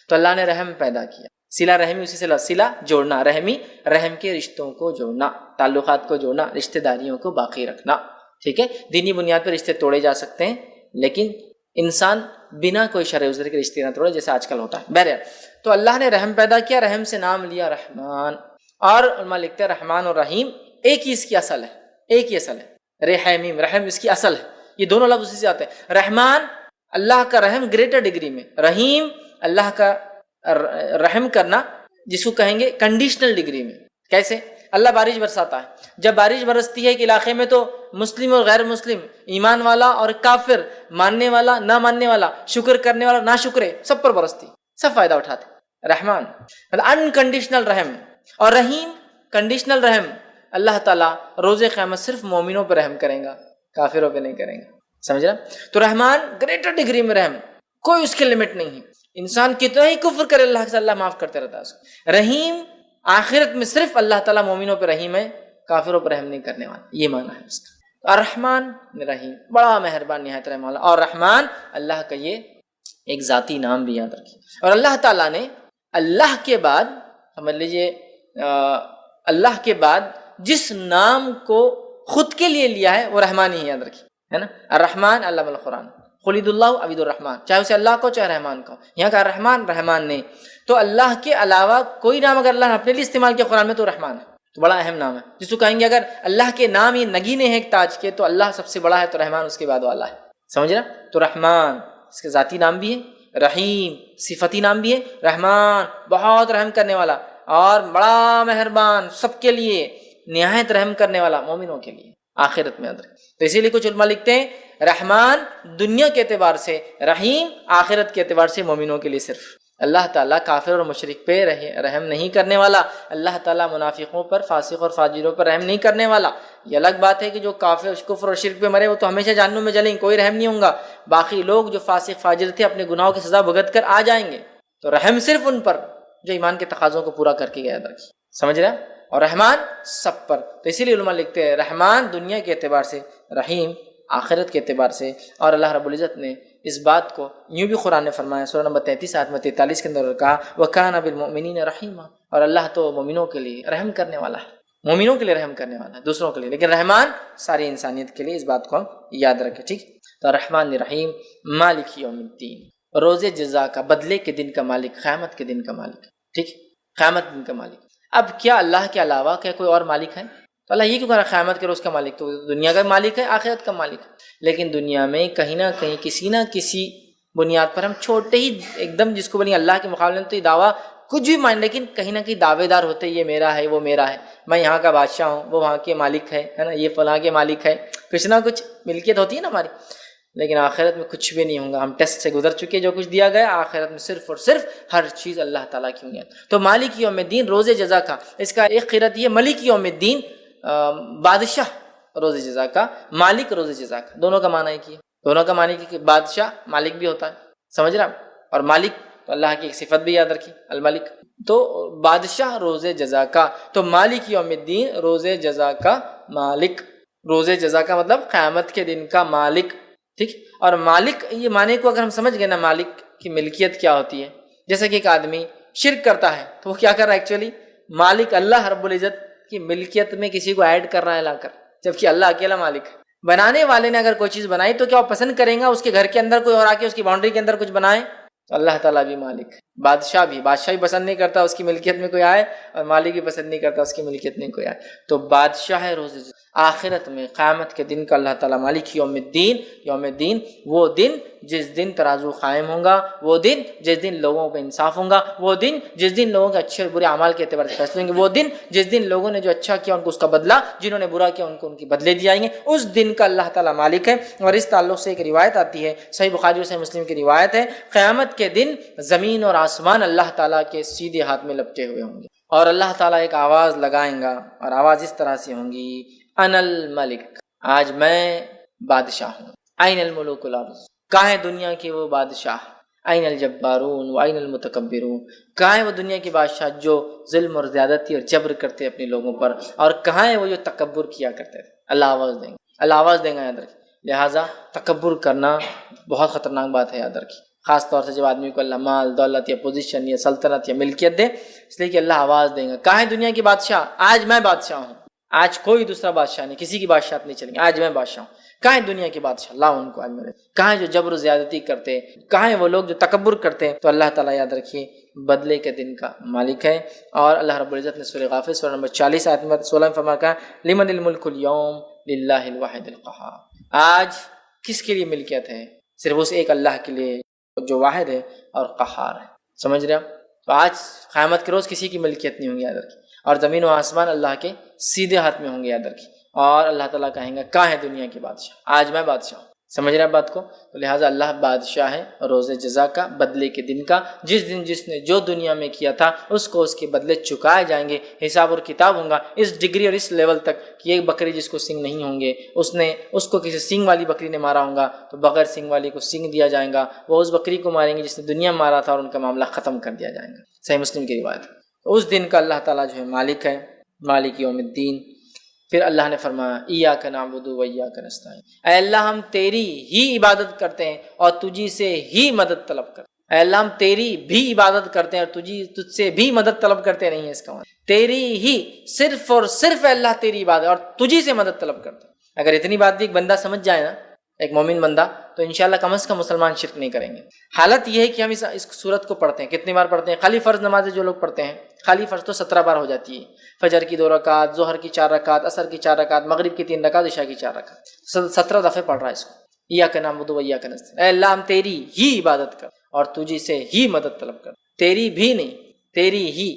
تو اللہ نے رحم پیدا کیا. صلہ رحمی اسی سے صلہ جوڑنا, رحمی رحم کے رشتوں کو جوڑنا, تعلقات کو جوڑنا, رشتہ داریوں کو باقی رکھنا. ٹھیک ہے. دینی بنیاد پر رشتے توڑے جا سکتے ہیں, لیکن انسان بنا کوئی شرع عذر کے رشتے نہ توڑے جیسا آج کل ہوتا ہے. بہرحال تو اللہ نے رحم پیدا کیا, رحم سے نام لیا رحمان. اور علماء لکھتے ہیں رحمان اور رحیم ایک ہی اس کی اصل ہے, ایک ہی اصل ہے. رحیم رحم اس کی اصل ہے, یہ دونوں لفظ اسی سے آتے ہیں. رحمان اللہ کا رحم گریٹر ڈگری میں, رحیم اللہ کا رحم کرنا جس کو کہیں گے کنڈیشنل ڈگری میں. کیسے؟ اللہ بارش برساتا ہے, جب بارش برستی ہے ایک علاقے میں تو مسلم اور غیر مسلم, ایمان والا اور کافر, ماننے والا نہ ماننے والا, شکر کرنے والا نہ شکرے, سب پر برستی, سب فائدہ اٹھاتے. رحمان انکنڈیشنل رحم, اور رحیم کنڈیشنل رحم. اللہ تعالیٰ روز قیامت صرف مومنوں پر رحم کریں گا, کافروں پہ نہیں کریں گا. سمجھ رہا؟ تو رحمان گریٹر ڈگری میں رحم, کوئی اس کی لمٹ نہیں ہے. انسان کتنا ہی کفر کرے اللہ سے, اللہ معاف کرتے رہتا ہے اس کو. رحیم آخرت میں صرف اللہ تعالیٰ مومنوں پہ رحیم ہے, کافروں پر رحم نہیں کرنے والا, یہ معنی ہے اس کا. الرحمن رحیم, بڑا مہربان نہایت رحم والا. اور رحمان اللہ کا یہ ایک ذاتی نام بھی یاد رکھیے. اور اللہ تعالیٰ نے اللہ کے بعد, سمجھ لیجیے اللہ کے بعد جس نام کو خود کے لیے لیا ہے وہ رحمان ہی یاد رکھیے, ہے نا. الرحمن علم القرآن, خلید اللہ عبید الرحمن, چاہے اسے اللہ کو چاہے رحمان کو. یہاں کا رحمان رحمان نے, تو اللہ کے علاوہ کوئی نام اگر اللہ نے اپنے لیے استعمال کیا قرآن میں تو رحمان ہے, تو بڑا اہم نام ہے. جس کو کہیں گے اگر اللہ کے نام یہ نگینے ہیں ایک تاج کے, تو اللہ سب سے بڑا ہے, تو رحمان اس کے بعد والا ہے. سمجھ رہا؟ تو رحمان اس کے ذاتی نام بھی ہے, رحیم صفتی نام بھی ہے، رحمان بہت رحم کرنے والا اور بڑا مہربان، سب کے لیے نہایت رحم کرنے والا، مومنوں کے لیے آخرت میں ادر۔ تو اسی لیے کچھ علماء لکھتے ہیں رحمان دنیا کے اعتبار سے، رحیم آخرت کے اعتبار سے مومنوں کے لیے صرف۔ اللہ تعالیٰ کافر اور مشرک پہ رحم نہیں کرنے والا، اللہ تعالیٰ منافقوں پر، فاسق اور فاجروں پر رحم نہیں کرنے والا۔ یہ الگ بات ہے کہ جو کافر کفر اور شرک پہ مرے وہ تو ہمیشہ جہنم میں جلیں، کوئی رحم نہیں ہوگا۔ باقی لوگ جو فاسق فاجر تھے اپنے گناہوں کی سزا بھگت کر آ جائیں گے، تو رحم صرف ان پر جو ایمان کے تقاضوں کو پورا کر کے گیا در کی، سمجھ رہے ہیں؟ اور رحمان سب پر۔ تو اسی لیے علماء لکھتے ہیں رحمان دنیا کے اعتبار سے، رحیم آخرت کے اعتبار سے۔ اور اللہ رب العزت نے اس بات کو یوں بھی قرآن نے فرمایا، سورہ نمبر 33 آیت میں 43 کے اندر کہا وَكَانَ بِالْمُؤْمِنِينَ رَحِيمًا، اور اللہ تو مومنوں کے لیے رحم کرنے والا ہے، مومنوں کے لیے رحم کرنے والا ہے، دوسروں کے لیے، لیکن رحمان ساری انسانیت کے لیے۔ اس بات کو ہم یاد رکھیں، ٹھیک؟ تو رحمان رحیم مالک یوم الدین، روز جزا کا، بدلے کے دن کا مالک، قیامت کے دن کا مالک، ٹھیک؟ قیامت دن کا مالک۔ اب کیا اللہ کے علاوہ کیا کوئی اور مالک ہے؟ تو اللہ یہ کیوں کہہ رہا ہے قیامت کے روز کا مالک؟ تو دنیا کا مالک ہے، آخرت کا مالک ہے، لیکن دنیا میں کہیں نہ کہیں کسی نہ کسی بنیاد پر ہم چھوٹے ہی ایک دم جس کو بنی اللہ کے مقابلے میں تو یہ دعویٰ کچھ بھی مان، لیکن کہیں نہ کہیں دعوے دار ہوتے، یہ میرا ہے، وہ میرا ہے، میں یہاں کا بادشاہ ہوں، وہ وہاں کے مالک ہے نا، یہ فلاں کے مالک ہے، کچھ نہ کچھ ملکیت ہوتی ہے نا ہماری۔ لیکن آخرت میں کچھ بھی نہیں ہوگا، ہم ٹیسٹ سے گزر چکے، جو کچھ دیا گیا آخرت میں صرف اور صرف ہر چیز اللہ تعالیٰ کی ہوگی۔ تو مالک یوم الدین روز جزا کا، اس کا ایک قرأت یہ ملک یوم الدین بادشاہ روز جزا کا، مالک روز جزا کا، دونوں کا معنی ایک ہی ہے، دونوں کا معنی کہ بادشاہ مالک بھی ہوتا ہے، سمجھ رہا؟ اور مالک تو اللہ کی ایک صفت بھی یاد رکھی الملک، تو بادشاہ روز جزا کا، تو مالک یوم الدین روز جزا کا مالک، روز جزا کا مطلب قیامت کے دن کا مالک، ٹھیک؟ اور مالک یہ معنی کو اگر ہم سمجھ گئے نا، مالک کی ملکیت کیا ہوتی ہے، جیسے کہ ایک آدمی شرک کرتا ہے تو وہ کیا کر رہا ہے ایکچولی؟ مالک اللہ رب العزت کی ملکیت میں کسی کو ایڈ کر رہا ہے لا کر، جبکہ اللہ اکیلا مالک ہے۔ بنانے والے نے اگر کوئی چیز بنائی تو کیا وہ پسند کریں گا اس کے گھر کے اندر کوئی اور آ کے اس کی باؤنڈری کے اندر کچھ بنائے؟ تو اللہ تعالیٰ بھی مالک ہے، بادشاہ بھی پسند نہیں کرتا اس کی ملکیت میں کوئی آئے، اور مالک بھی پسند نہیں کرتا اس کی ملکیت میں کوئی آئے۔ تو بادشاہ ہے روز آخرت میں، قیامت کے دن کا اللہ تعالیٰ مالک یوم الدین، یوم الدین وہ دن جس دن ترازو قائم ہوں گا، وہ دن جس دن لوگوں پہ انصاف ہوں گا، وہ دن جس دن لوگوں کے اچھے اور برے اعمال کے اعتبار سے فیصلے ہوں گے، وہ دن جس دن لوگوں نے جو اچھا کیا ان کو اس کا بدلہ، جنہوں نے برا کیا ان کو ان کی بدلے دیے جائیں گے، اس دن کا اللہ تعالیٰ مالک ہے۔ اور اس تعلق سے ایک روایت آتی ہے، صحیح بخاری اور صحیح مسلم کی روایت ہے، قیامت کے دن زمین اور آسمان اللہ تعالیٰ کے سیدھے ہاتھ میں لپٹے ہوئے ہوں گے، اور اللہ تعالیٰ ایک آواز لگائیں گا، اور آواز اس طرح سے ہوں گی انا الملک، آج میں بادشاہ ہوں، این الملوک الارض، کہاں ہے دنیا کے وہ بادشاہ، این الجبارون و این المتکبرون، کہاں ہے وہ دنیا کے بادشاہ جو ظلم اور زیادتی اور جبر کرتے اپنے لوگوں پر، اور کہاں ہے وہ جو تکبر کیا کرتے تھے؟ اللہ آواز دیں گے، اللہ آواز دیں گے، یاد رکھیں۔ لہٰذا تکبر کرنا بہت خطرناک بات ہے، یاد رکھیں، خاص طور سے جب آدمی کو اللہ مال دولت یا پوزیشن یا سلطنت یا ملکیت دے، اس لیے کہ اللہ آواز دیں گا، کہاں ہے دنیا کی بادشاہ، آج میں بادشاہ ہوں، آج کوئی دوسرا بادشاہ نہیں، کسی کی بادشاہت نہیں چلیں گے، آج میں بادشاہ ہوں۔ کہاں ہے دنیا کے بادشاہ، لا ان کو آج میرے، کہاں ہے جو جبر و زیادتی کرتے، کہاں ہے وہ لوگ جو تکبر کرتے؟ تو اللہ تعالیٰ یاد رکھیے بدلے کے دن کا مالک ہے۔ اور اللہ رب العزت نے سورہ غافر سورہ نمبر 40 آیت نمبر 16 میں فرمایا کہ لمن الملک اليوم للہ الواحد القہار، آج کس کے لیے ملکیت ہے؟ صرف اس ایک اللہ کے لیے جو واحد ہے اور قہار ہے، سمجھ رہے ہیں؟ تو آج قیامت کے روز کسی کی ملکیت نہیں ہوں گی، یاد رکھیے، اور زمین و آسمان اللہ کے سیدھے ہاتھ میں ہوں گے، یاد رکھیے، اور اللہ تعالیٰ کہیں گا کہاں ہے دنیا کی بادشاہ، آج میں بادشاہ ہوں، سمجھ رہے ہیں بات کو؟ تو لہٰذا اللہ بادشاہ ہے روز جزا کا، بدلے کے دن کا، جس دن جس نے جو دنیا میں کیا تھا اس کو اس کے بدلے چکائے جائیں گے، حساب اور کتاب ہوں گا اس ڈگری اور اس لیول تک کہ ایک بکری جس کو سینگ نہیں ہوں گے، اس کو کسی سینگ والی بکری نے مارا ہوگا تو بغیر سینگ والی کو سینگ دیا جائے گا، وہ اس بکری کو ماریں گے جس نے دنیا میں مارا تھا، اور ان کا معاملہ ختم کر دیا جائے گا، صحیح مسلم کی روایت۔ اس دن کا اللہ تعالیٰ جو ہے مالک ہے، مالک یوم الدین۔ پھر اللہ نے فرمایا ایاک نعبد و ایاک نستعین، اے اللہ ہم تیری ہی عبادت کرتے ہیں اور تجھی سے ہی مدد طلب کرتے ہیں، اے اللہ ہم تیری بھی عبادت کرتے ہیں اور تجھ سے بھی مدد طلب کرتے نہیں ہے، اس کا مطلب تیری ہی، صرف اور صرف اے اللہ تیری عبادت اور تجھی سے مدد طلب کرتے ہیں۔ اگر اتنی بات بھی ایک بندہ سمجھ جائے نا، ایک مومن بندہ، تو انشاءاللہ کم از کم مسلمان شرک نہیں کریں گے۔ حالت یہ ہے کہ ہم اس صورت کو پڑھتے ہیں، کتنی بار پڑھتے ہیں؟ خالی فرض نمازیں جو لوگ پڑھتے ہیں، خالی فرض تو 17 بار ہو جاتی ہے، فجر کی 2 رکعت، ظہر کی 4 رکعت، عصر کی 4 رکعت، مغرب کی 3 رکعت، عشاء کی 4 رکعت، 17 دفعے پڑھ رہا ہے اس کو، ایاک نعبد و ایاک نستعین، اے اللہ ہم تیری ہی عبادت کر اور تجھی سے ہی مدد طلب کرتا ہوں، تیری بھی نہیں، تیری ہی،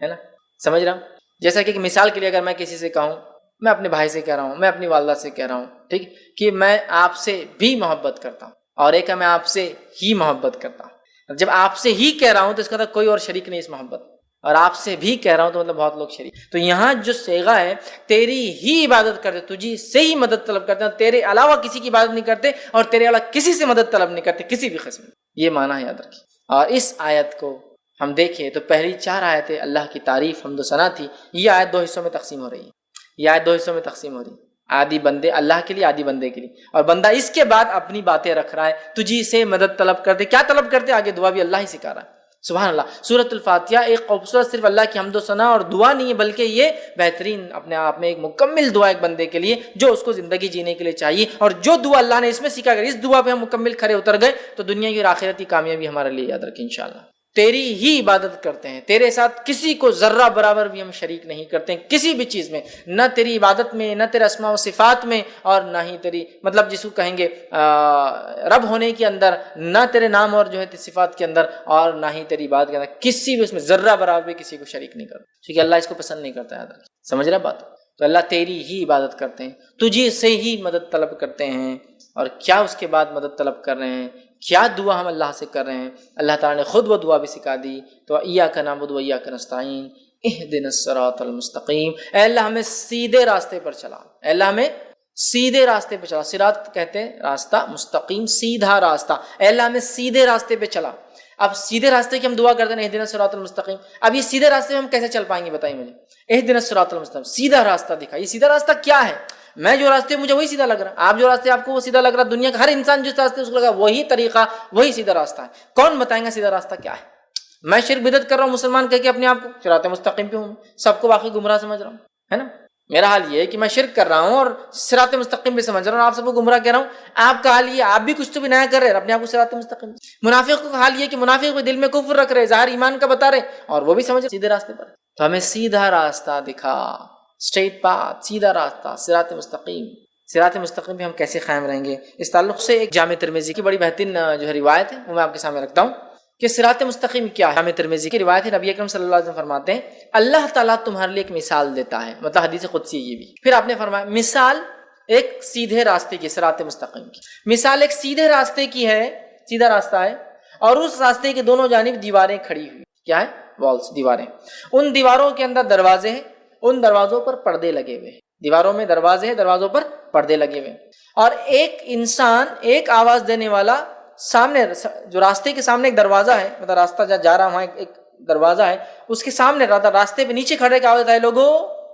ہے نا؟ سمجھ رہا ہوں؟ جیسا کہ مثال کے لیے اگر میں کسی سے کہوں، میں اپنے بھائی سے کہہ رہا ہوں، میں اپنی والدہ سے کہہ رہا ہوں، ٹھیک، کہ میں آپ سے بھی محبت کرتا ہوں، اور ایک ہے میں آپ سے ہی محبت کرتا ہوں۔ جب آپ سے ہی کہہ رہا ہوں تو اس کا مطلب کوئی اور شریک نہیں اس محبت، اور آپ سے بھی کہہ رہا ہوں تو مطلب بہت لوگ شریک۔ تو یہاں جو صیغہ ہے تیری ہی عبادت کرتے، تجھی سے ہی مدد طلب کرتے ہیں، تیرے علاوہ کسی کی عبادت نہیں کرتے، اور تیرے علاوہ کسی سے مدد طلب نہیں کرتے کسی بھی قسم۔ یہ معنی ہے، یاد رکھیے۔ اور اس آیت کو ہم دیکھیں تو پہلی 4 آیتیں اللہ کی تعریف حمد و ثنا تھی، یہ آیت 2 حصوں میں تقسیم ہو رہی ہے، یہ آیت 2 حصوں میں تقسیم ہو رہی ہے، آدھی بندے اللہ کے لیے، آدھی بندے کے لیے، اور بندہ اس کے بعد اپنی باتیں رکھ رہا ہے، تجھی سے مدد طلب کرتے، کیا طلب کرتے؟ آگے دعا بھی اللہ ہی سکھا رہا ہے۔ سبحان اللہ۔ سورۃ الفاتحہ ایک خوبصورت صرف اللہ کی حمد و ثنا اور دعا نہیں ہے، بلکہ یہ بہترین اپنے آپ میں ایک مکمل دعا ایک بندے کے لیے جو اس کو زندگی جینے کے لیے چاہیے، اور جو دعا اللہ نے اس میں سکھا، اگر اس دعا پہ ہم مکمل کھڑے اتر گئے تو دنیا کی اور آخرت کی کامیابی ہمارے لیے، یاد رکھیں انشاءاللہ۔ تیری ہی عبادت کرتے ہیں، تیرے ساتھ کسی کو ذرہ برابر بھی ہم شریک نہیں کرتے ہیں کسی بھی چیز میں، نہ تیری عبادت میں، نہ تیرے اسماء و صفات میں، اور نہ ہی تیری مطلب جس کو کہیں گے رب ہونے کے اندر، نہ تیرے نام اور جو ہے صفات کے اندر، اور نہ ہی تیری عبادت کے اندر، کسی بھی اس میں ذرہ برابر بھی کسی کو شریک نہیں کرتا، کیونکہ اللہ اس کو پسند نہیں کرتا، یاد رکھیں۔ سمجھ رہے بات؟ تو اللہ تیری ہی عبادت کرتے ہیں، تجھے سے ہی مدد طلب کرتے ہیں، اور کیا اس کے بعد مدد طلب کر رہے ہیں، کیا دعا ہم اللہ سے کر رہے ہیں؟ اللہ تعالیٰ نے خود وہ دعا بھی سکھا دی، تو ایاک نعبد و ایاک نستعین اہدنا الصراط المستقیم، اے اللہ ہمیں سیدھے راستے پر چلا، اے اللہ ہمیں سیدھے راستے پہ چلا، صراط کہتے ہیں راستہ، مستقیم سیدھا راستہ، اے اللہ ہمیں سیدھے راستے پہ چلا۔ اب سیدھے راستے کی ہم دعا کرتے ہیں اہدنا الصراط المستقیم، اب یہ سیدھے راستے میں ہم کیسے چل پائیں گے؟ بتائیے مجھے، اہدنا الصراط المستقیم، سیدھا راستہ دکھا، یہ سیدھا راستہ کیا ہے؟ میں جو راستے مجھے وہی سیدھا لگ رہا، آپ جو راستے آپ کو وہ سیدھا لگ رہا، دنیا کا ہر انسان جس راستے اس کو لگا وہی طریقہ، وہی سیدھا راستہ ہے۔ کون بتائیں گا سیدھا راستہ کیا ہے؟ میں شرک بدعت کر رہا ہوں مسلمان کہہ کے اپنے آپ کو صراط مستقیم پہ ہوں، سب کو باقی گمراہ سمجھ رہا ہوں، ہے نا؟ میرا حال یہ ہے کہ میں شرک کر رہا ہوں اور صراط مستقیم پہ سمجھ رہا ہوں، آپ سب کو گمراہ کہہ رہا ہوں۔ آپ کا حال یہ، آپ بھی کچھ تو بھی نیا کر رہے ہیں، اپنے آپ کو صراط مستقیم۔ منافق کا حال یہ کہ منافق بھی دل میں کفر رکھ رہے، ظاہر ایمان کا بتا رہے، اور وہ بھی سمجھ رہے سیدھے راستے پر۔ تو ہمیں سیدھا راستہ دکھا، اسٹریٹ پاتھ، سیدھا راستہ، صراط مستقیم۔ صراط مستقیم پہ ہم کیسے قائم رہیں گے؟ اس تعلق سے ایک جامع ترمذی کی بڑی بہترین جو ہے روایت ہے وہ میں آپ کے سامنے رکھتا ہوں کہ صراط مستقیم کیا ہے۔ جامع ترمذی کی روایت ہے، نبی اکرم صلی اللہ علیہ وسلم فرماتے ہیں اللہ تعالیٰ تمہارے لیے ایک مثال دیتا ہے، مطلب حدیث قدسی یہ بھی۔ پھر آپ نے فرمایا مثال ایک سیدھے راستے کی، صراط مستقیم کی مثال ایک سیدھے راستے کی ہے، سیدھا راستہ ہے، اور اس راستے کے دونوں جانب دیواریں کھڑی ہوئی، کیا ہے؟ والز، دیواریں، ان دیواروں کے اندر دروازے ہیں، ان دروازوں پر پردے لگے ہوئے ہیں، دیواروں میں دروازے ہیں، دروازوں پر پردے لگے ہوئے ہیں، اور ایک انسان، ایک آواز دینے والا سامنے، جو راستے کے سامنے ایک دروازہ ہے، مطلب راستہ جہاں جا رہا وہاں ایک دروازہ ہے، اس کے سامنے راستے پہ نیچے کھڑے کا آواز دیتا ہے لوگوں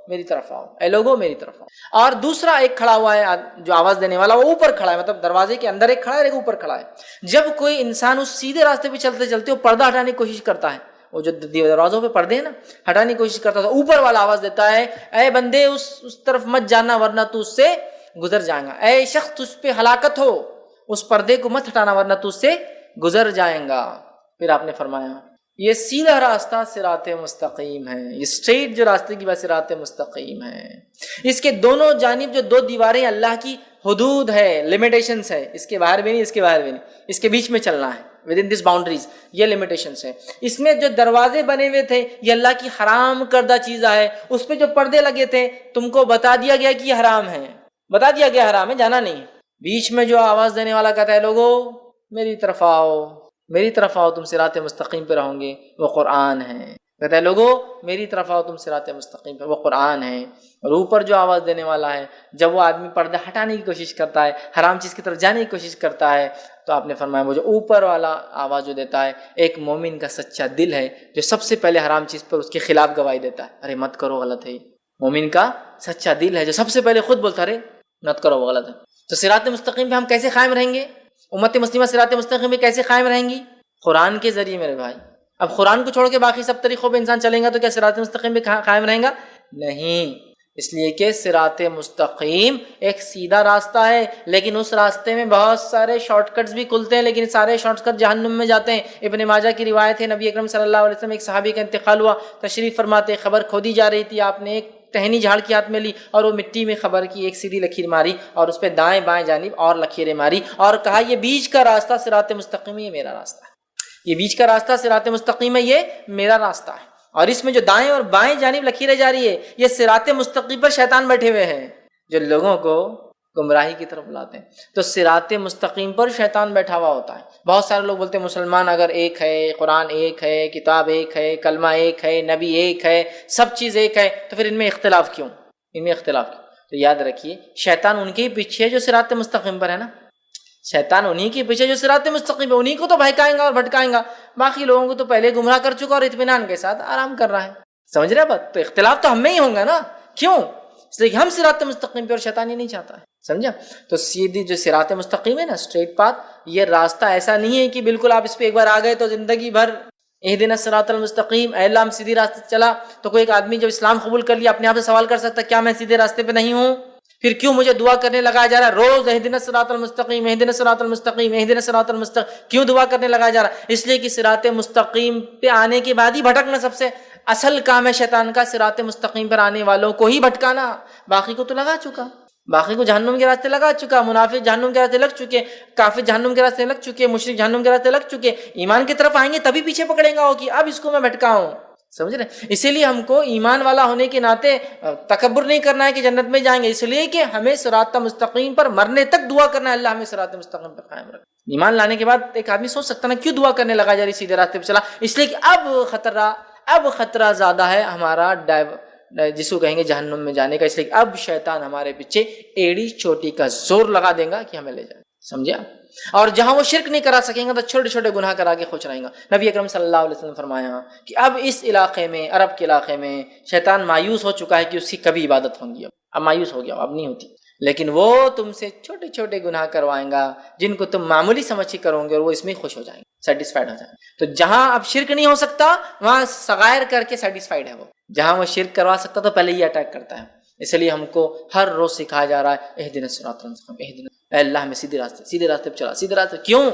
میری طرف آؤ، اے لوگوں میری طرف آؤ، اور دوسرا ایک کھڑا ہوا ہے جو آواز دینے والا، وہ اوپر کھڑا ہے، مطلب دروازے کے اندر ایک کھڑا ہے، ایک اوپر کھڑا ہے۔ جب کوئی انسان اس سیدھے راستے پہ چلتے چلتے وہ پردہ ہٹانے کی کوشش کرتا ہے، وہ جو دروازوں پہ پردے ہیں نا، ہٹانے کی کوشش کرتا ہے، تو اوپر والا آواز دیتا ہے اے بندے اس طرف مت جانا ورنہ تو اس سے گزر جائیں گا، اے شخص تجھ پہ ہلاکت ہو، اس پردے کو مت ہٹانا ورنہ تو اس سے گزر جائیں گا۔ پھر آپ نے فرمایا یہ سیدھا راستہ صراط مستقیم ہے، یہ اسٹریٹ جو راستے کی بات صراط مستقیم ہے، اس کے دونوں جانب جو دو دیواریں اللہ کی حدود ہے، لمیٹیشنز ہے، اس کے باہر بھی نہیں، اس کے باہر بھی نہیں، اس کے بیچ میں چلنا ہے، ود ان دس باؤنڈریز، یہ لمیٹیشنز ہے۔ اس میں جو دروازے بنے ہوئے تھے یہ اللہ کی حرام کردہ چیزیں ہے، اس پہ جو پردے لگے تھے تم کو بتا دیا گیا کہ یہ حرام ہے، بتا دیا گیا حرام ہے، جانا نہیں۔ بیچ میں جو آواز دینے والا کہتا ہے لوگوں میری طرف آؤ، میری طرف آؤ، تم صراط مستقیم پہ رہو گے، وہ قرآن ہے۔ کہتا ہے لوگوں میری طرف آؤ، تم صراط مستقیم پہ، وہ قرآن ہے۔ اور اوپر جو آواز دینے والا ہے، جب وہ آدمی پردہ ہٹانے کی کوشش کرتا ہے، حرام چیز کی طرف جانے کی کوشش کرتا ہے، تو آپ نے فرمایا وہ جو اوپر والا آواز جو دیتا ہے ایک مومن کا سچا دل ہے جو سب سے پہلے حرام چیز پر اس کے خلاف گواہی دیتا ہے، ارے مت کرو غلط ہے۔ مومن کا سچا دل ہے جو سب سے پہلے خود بولتا ہے ارے مت کرو وہ غلط ہے۔ تو صراط مستقیم پہ ہم کیسے قائم رہیں گے؟ امت مسلمہ صراط مستقیم پہ کیسے قائم رہیں گی؟ قرآن کے ذریعے میرے بھائی۔ اب قرآن کو چھوڑ کے باقی سب طریقوں پہ انسان چلیں گا تو کیا صراط مستقیم پہ قائم رہیں گا؟ نہیں، اس لیے کہ صراط مستقیم ایک سیدھا راستہ ہے، لیکن اس راستے میں بہت سارے شارٹ کٹس بھی کھلتے ہیں، لیکن سارے شارٹ کٹ جہنم میں جاتے ہیں۔ ابن ماجہ کی روایت ہے، نبی اکرم صلی اللہ علیہ وسلم ایک صحابی کا انتقال ہوا، تشریف فرماتے خبر کھودی جا رہی تھی، آپ نے ایک ٹہنی جھاڑ کے ہاتھ میں لی اور وہ مٹی میں خبر کی ایک سیدھی لکیر ماری اور اس پہ دائیں بائیں جانب اور لکیریں ماری اور کہا یہ بیچ کا راستہ صراط مستقیم، یہ میرا راستہ ہے۔ یہ بیچ کا راستہ صراط مستقیم ہے، یہ میرا راستہ ہے، اور اس میں جو دائیں اور بائیں جانب لکیریں جا رہی ہے یہ صراط مستقیم پر شیطان بیٹھے ہوئے ہیں جو لوگوں کو گمراہی کی طرف بلاتے ہیں۔ تو صراط مستقیم پر شیطان بیٹھا ہوا ہوتا ہے۔ بہت سارے لوگ بولتے ہیں مسلمان اگر ایک ہے، قرآن ایک ہے، کتاب ایک ہے، کلمہ ایک ہے، نبی ایک ہے، سب چیز ایک ہے، تو پھر ان میں اختلاف کیوں؟ ان میں اختلاف کیوں؟ تو یاد رکھیے شیطان ان کے ہی پیچھے ہے جو صراط مستقیم پر ہے نا، شیطان انہی کے پیچھے جو صراط مستقیم ہے انہی کو تو بہکائیں گا اور بھٹکائیں گا، باقی لوگوں کو تو پہلے گمراہ کر چکا اور اطمینان کے ساتھ آرام کر رہا ہے۔ سمجھ رہے بات؟ تو اختلاف تو ہم میں ہی ہوں گا نا، کیوں؟ اس لیے کہ ہم صراط مستقیم پہ اور شیطان ہی نہیں چاہتا ہے، سمجھا؟ تو سیدھی جو صراط مستقیم ہے نا، اسٹریٹ پاتھ، یہ راستہ ایسا نہیں ہے کہ بالکل آپ اس پہ ایک بار آ گئے تو زندگی بھر اہدنا الصراط المستقیم، اے اللہ ہم سیدھے راستے چلا۔ تو کوئی ایک آدمی جب اسلام قبول کر لیا اپنے آپ سے سوال کر سکتا ہے کیا میں سیدھے راستے پہ نہیں ہوں؟ پھر کیوں مجھے دعا کرنے لگایا جا رہا ہے روز اہدنا الصراط المستقیم، اہدنا الصراط المستقیم، اہدنا الصراط المستقیم؟ کیوں دعا کرنے لگایا جا رہا ہے؟ اس لیے کہ صراط مستقیم پہ آنے کے بعد ہی بھٹکنا سب سے اصل کام ہے شیطان کا، صراط مستقیم پر آنے والوں کو ہی بھٹکانا، باقی کو تو لگا چکا، باقی کو جہنم کے راستے لگا چکا، منافق جہنم کے راستے لگ چکے، کافر جہنم کے راستے لگ چکے، مشرک جہنم کے راستے لگ چکے، ایمان کی طرف آئیں گے تبھی پیچھے پکڑیں گا وہ کہ اب اس کو میں بھٹکاؤں، سمجھ رہے؟ اسی لیے ہم کو ایمان والا ہونے کے ناطے تکبر نہیں کرنا ہے کہ جنت میں جائیں گے، اس لیے کہ ہمیں صراط مستقیم پر مرنے تک دعا کرنا ہے، اللہ ہمیں صراط مستقیم پر قائم رکھ۔ ایمان لانے کے بعد ایک آدمی سوچ سکتا ہے کیوں دعا کرنے لگا جا رہی سیدھے راستے پہ چلا؟ اس لیے کہ اب خطرہ زیادہ ہے ہمارا جس کو کہیں گے جہنم میں جانے کا، اس لیے کہ اب شیطان ہمارے پیچھے ایڑی چوٹی کا زور لگا دے گا کہ ہمیں لے جائے، سمجھا؟ اور جہاں وہ شرک نہیں کرا سکیں گے تو چھوٹے چھوٹے گناہ کرا کے خوش رہیں گا۔ نبی اکرم صلی اللہ علیہ وسلم نے فرمایا کہ اب اس علاقے میں، عرب کے علاقے میں شیطان مایوس ہو چکا ہے کہ اس کی کبھی عبادت ہوں گی، اب مایوس ہو گیا، اب نہیں ہوتی، لیکن وہ تم سے چھوٹے چھوٹے گناہ کروائیں گا جن کو تم معمولی سمجھ کے کرو گے اور وہ اس میں خوش ہو جائیں گے، سیٹسفائیڈ ہو جائیں گے۔ تو جہاں اب شرک نہیں ہو سکتا وہاں صغائر کر کے سیٹسفائیڈ ہے وہ، جہاں وہ شرک کروا سکتا تو پہلے یہ اٹیک کرتا ہے۔ اس لیے ہم کو ہر روز سکھایا جا رہا ہے اہدنا الصراط المستقیم، اہدنا، اے اللہ ہمیں سیدھے راستے پہ چلا، سیدھے راستے۔ کیوں؟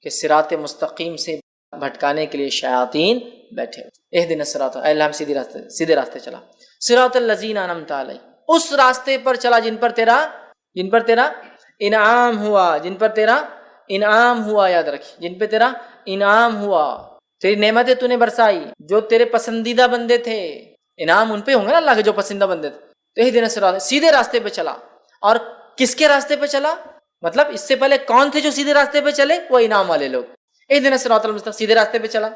کہ صراط مستقیم سے بھٹکانے کے لیے شیاطین بیٹھے ہوئے۔ اہدنا الصراط، اے اللہ ہم سیدھے راستے چلا، صراط الذین انعمت علیہم، اس راستے پر چلا جن پر تیرا انعام ہوا، جن پر تیرا انعام ہوا، یاد رکھی، جن پہ تیرا انعام ہوا، تیری نعمتیں تو نے برسائی، جو تیرے پسندیدہ بندے تھے، انعام ان پہ ہوں گے نا اللہ کے جو پسندیدہ بندے تھے۔ تو اہدنا الصراط، سیدھے راستے پہ چلا۔ اور کس کے راستے پہ چلا؟ مطلب اس سے پہلے کون تھے جو سیدھے راستے پہ چلے؟ وہ انعام والے لوگ۔ اہدنا الصراط المستقیم، سیدھے راستے پہ چلا،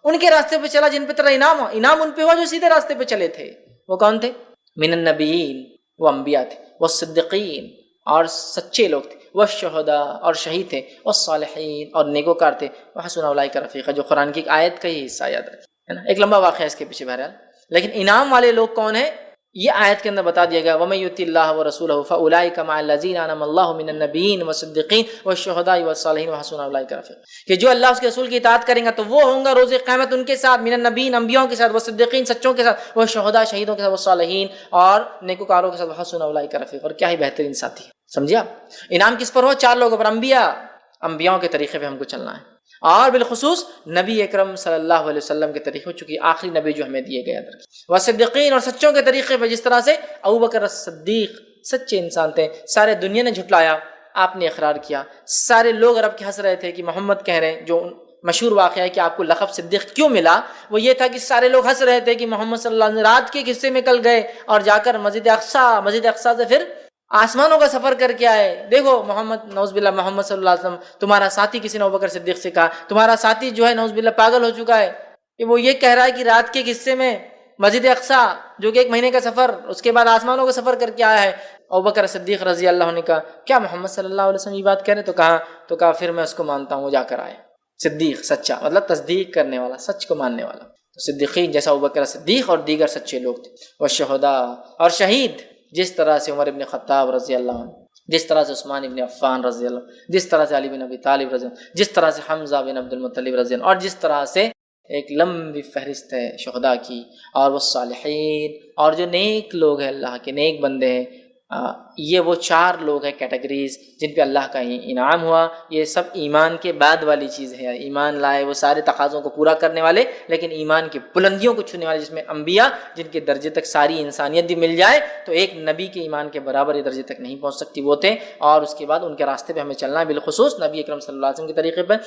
ان کے راستے پہ چلا جن پہ تیرا انعام ہوا، انعام ان پہ ہوا جو سیدھے راستے پہ چلے تھے۔ وہ کون تھے؟ من النبیین، وہ انبیاء تھے، والصدیقین، اور سچے لوگ تھے، والشہداء، اور شہید تھے، والصالحین، اور نیکوکار تھے، وحسن اولئک رفیقا، جو قرآن کی ایک آیت کا ہی حصہ یاد رکھے، ہے نا، ایک لمبا واقعہ اس کے پیچھے بہرحال، لیکن انعام والے لوگ کون ہیں یہ آیت کے اندر بتا دیا گیا، وَمَن يُطِعِ اللَّهَ وَرَسُولَهُ فَأُولَٰئِكَ مَعَ الَّذِينَ أَنْعَمَ اللَّهُ مِنَ النَّبِيِّينَ وَالصِّدِّيقِينَ وَالشُّهَدَاءِ وَالصَّالِحِينَ وَحَسُنَ أُولَٰئِكَ رَفِيقًا، کہ جو اللہ اس کے رسول کی اطاعت کریں گا تو وہ ہوں گا روز قیامت ان کے ساتھ، من النبیین، انبیاؤں کے ساتھ، والصدیقین، سچوں کے ساتھ، والشہداء، شہیدوں کے ساتھ، والصالحین، اور نیکوکاروں کے ساتھ، وحسن اولئک رفیقا، اور کیا ہی بہترین ساتھی ہے، سمجھا؟ انعام کس پر ہو؟ چار لوگوں پر، انبیاؤں کے طریقے پہ ہم کو چلنا ہے، اور بالخصوص نبی اکرم صلی اللہ علیہ وسلم کے طریقے، چونکہ آخری نبی جو ہمیں دیے گئے، وصدیقین، اور سچوں کے طریقے پہ، جس طرح سے ابوبکر صدیق سچے انسان تھے، سارے دنیا نے جھٹلایا، آپ نے اقرار کیا، سارے لوگ عرب کے ہنس رہے تھے کہ محمد کہہ رہے ہیں، جو مشہور واقعہ ہے کہ آپ کو لقب صدیق کیوں ملا، وہ یہ تھا کہ سارے لوگ ہنس رہے تھے کہ محمد صلی اللہ علیہ وسلم رات کے ایک حصے میں کل گئے اور جا کر مسجد اقصیٰ سے پھر آسمانوں کا سفر کر کے آئے، دیکھو محمد، نعوذ باللہ، محمد صلی اللہ علیہ وسلم تمہارا ساتھی، کسی نے ابوبکر صدیق سے کہا تمہارا ساتھی جو ہے نعوذ باللہ پاگل ہو چکا ہے، کہ وہ یہ کہہ رہا ہے کہ رات کے ایک حصے میں مسجد اقصیٰ جو کہ 1 مہینے کا سفر، اس کے بعد آسمانوں کا سفر کر کے آیا ہے۔ ابوبکر صدیق رضی اللہ عنہ نے کہا کیا محمد صلی اللہ علیہ وسلم یہ بات کہہ رہے؟ تو کہا پھر میں اس کو مانتا ہوں، وہ جا کر آئے۔ صدیق سچا مطلب تصدیق کرنے والا، سچ کو ماننے والا، تو صدیقین جیسا ابوبکر صدیق اور دیگر سچے لوگ تھے، والشہداء، اور شہید، جس طرح سے عمر ابن خطاب رضی اللہ عنہ، جس طرح سے عثمان ابن عفان رضی اللہ عنہ، جس طرح سے علی بن ابی طالب رضی اللہ عنہ، جس طرح سے حمزہ بن عبد المطلب رضی اللہ عنہ، اور جس طرح سے ایک لمبی فہرست ہے شہداء کی، اور وہ صالحین، اور جو نیک لوگ ہیں، اللہ کے نیک بندے ہیں، یہ وہ 4 لوگ ہیں کیٹیگریز جن پہ اللہ کا انعام ہوا۔ یہ سب ایمان کے بعد والی چیز ہے، ایمان لائے وہ سارے تقاضوں کو پورا کرنے والے، لیکن ایمان کی بلندیوں کو چھونے والے، جس میں انبیاء جن کے درجے تک ساری انسانیت بھی مل جائے تو ایک نبی کے ایمان کے برابر یہ درجے تک نہیں پہنچ سکتی، وہ تھے، اور اس کے بعد ان کے راستے پہ ہمیں چلنا ہے، بالخصوص نبی اکرم صلی اللہ علیہ وسلم کے طریقے پر۔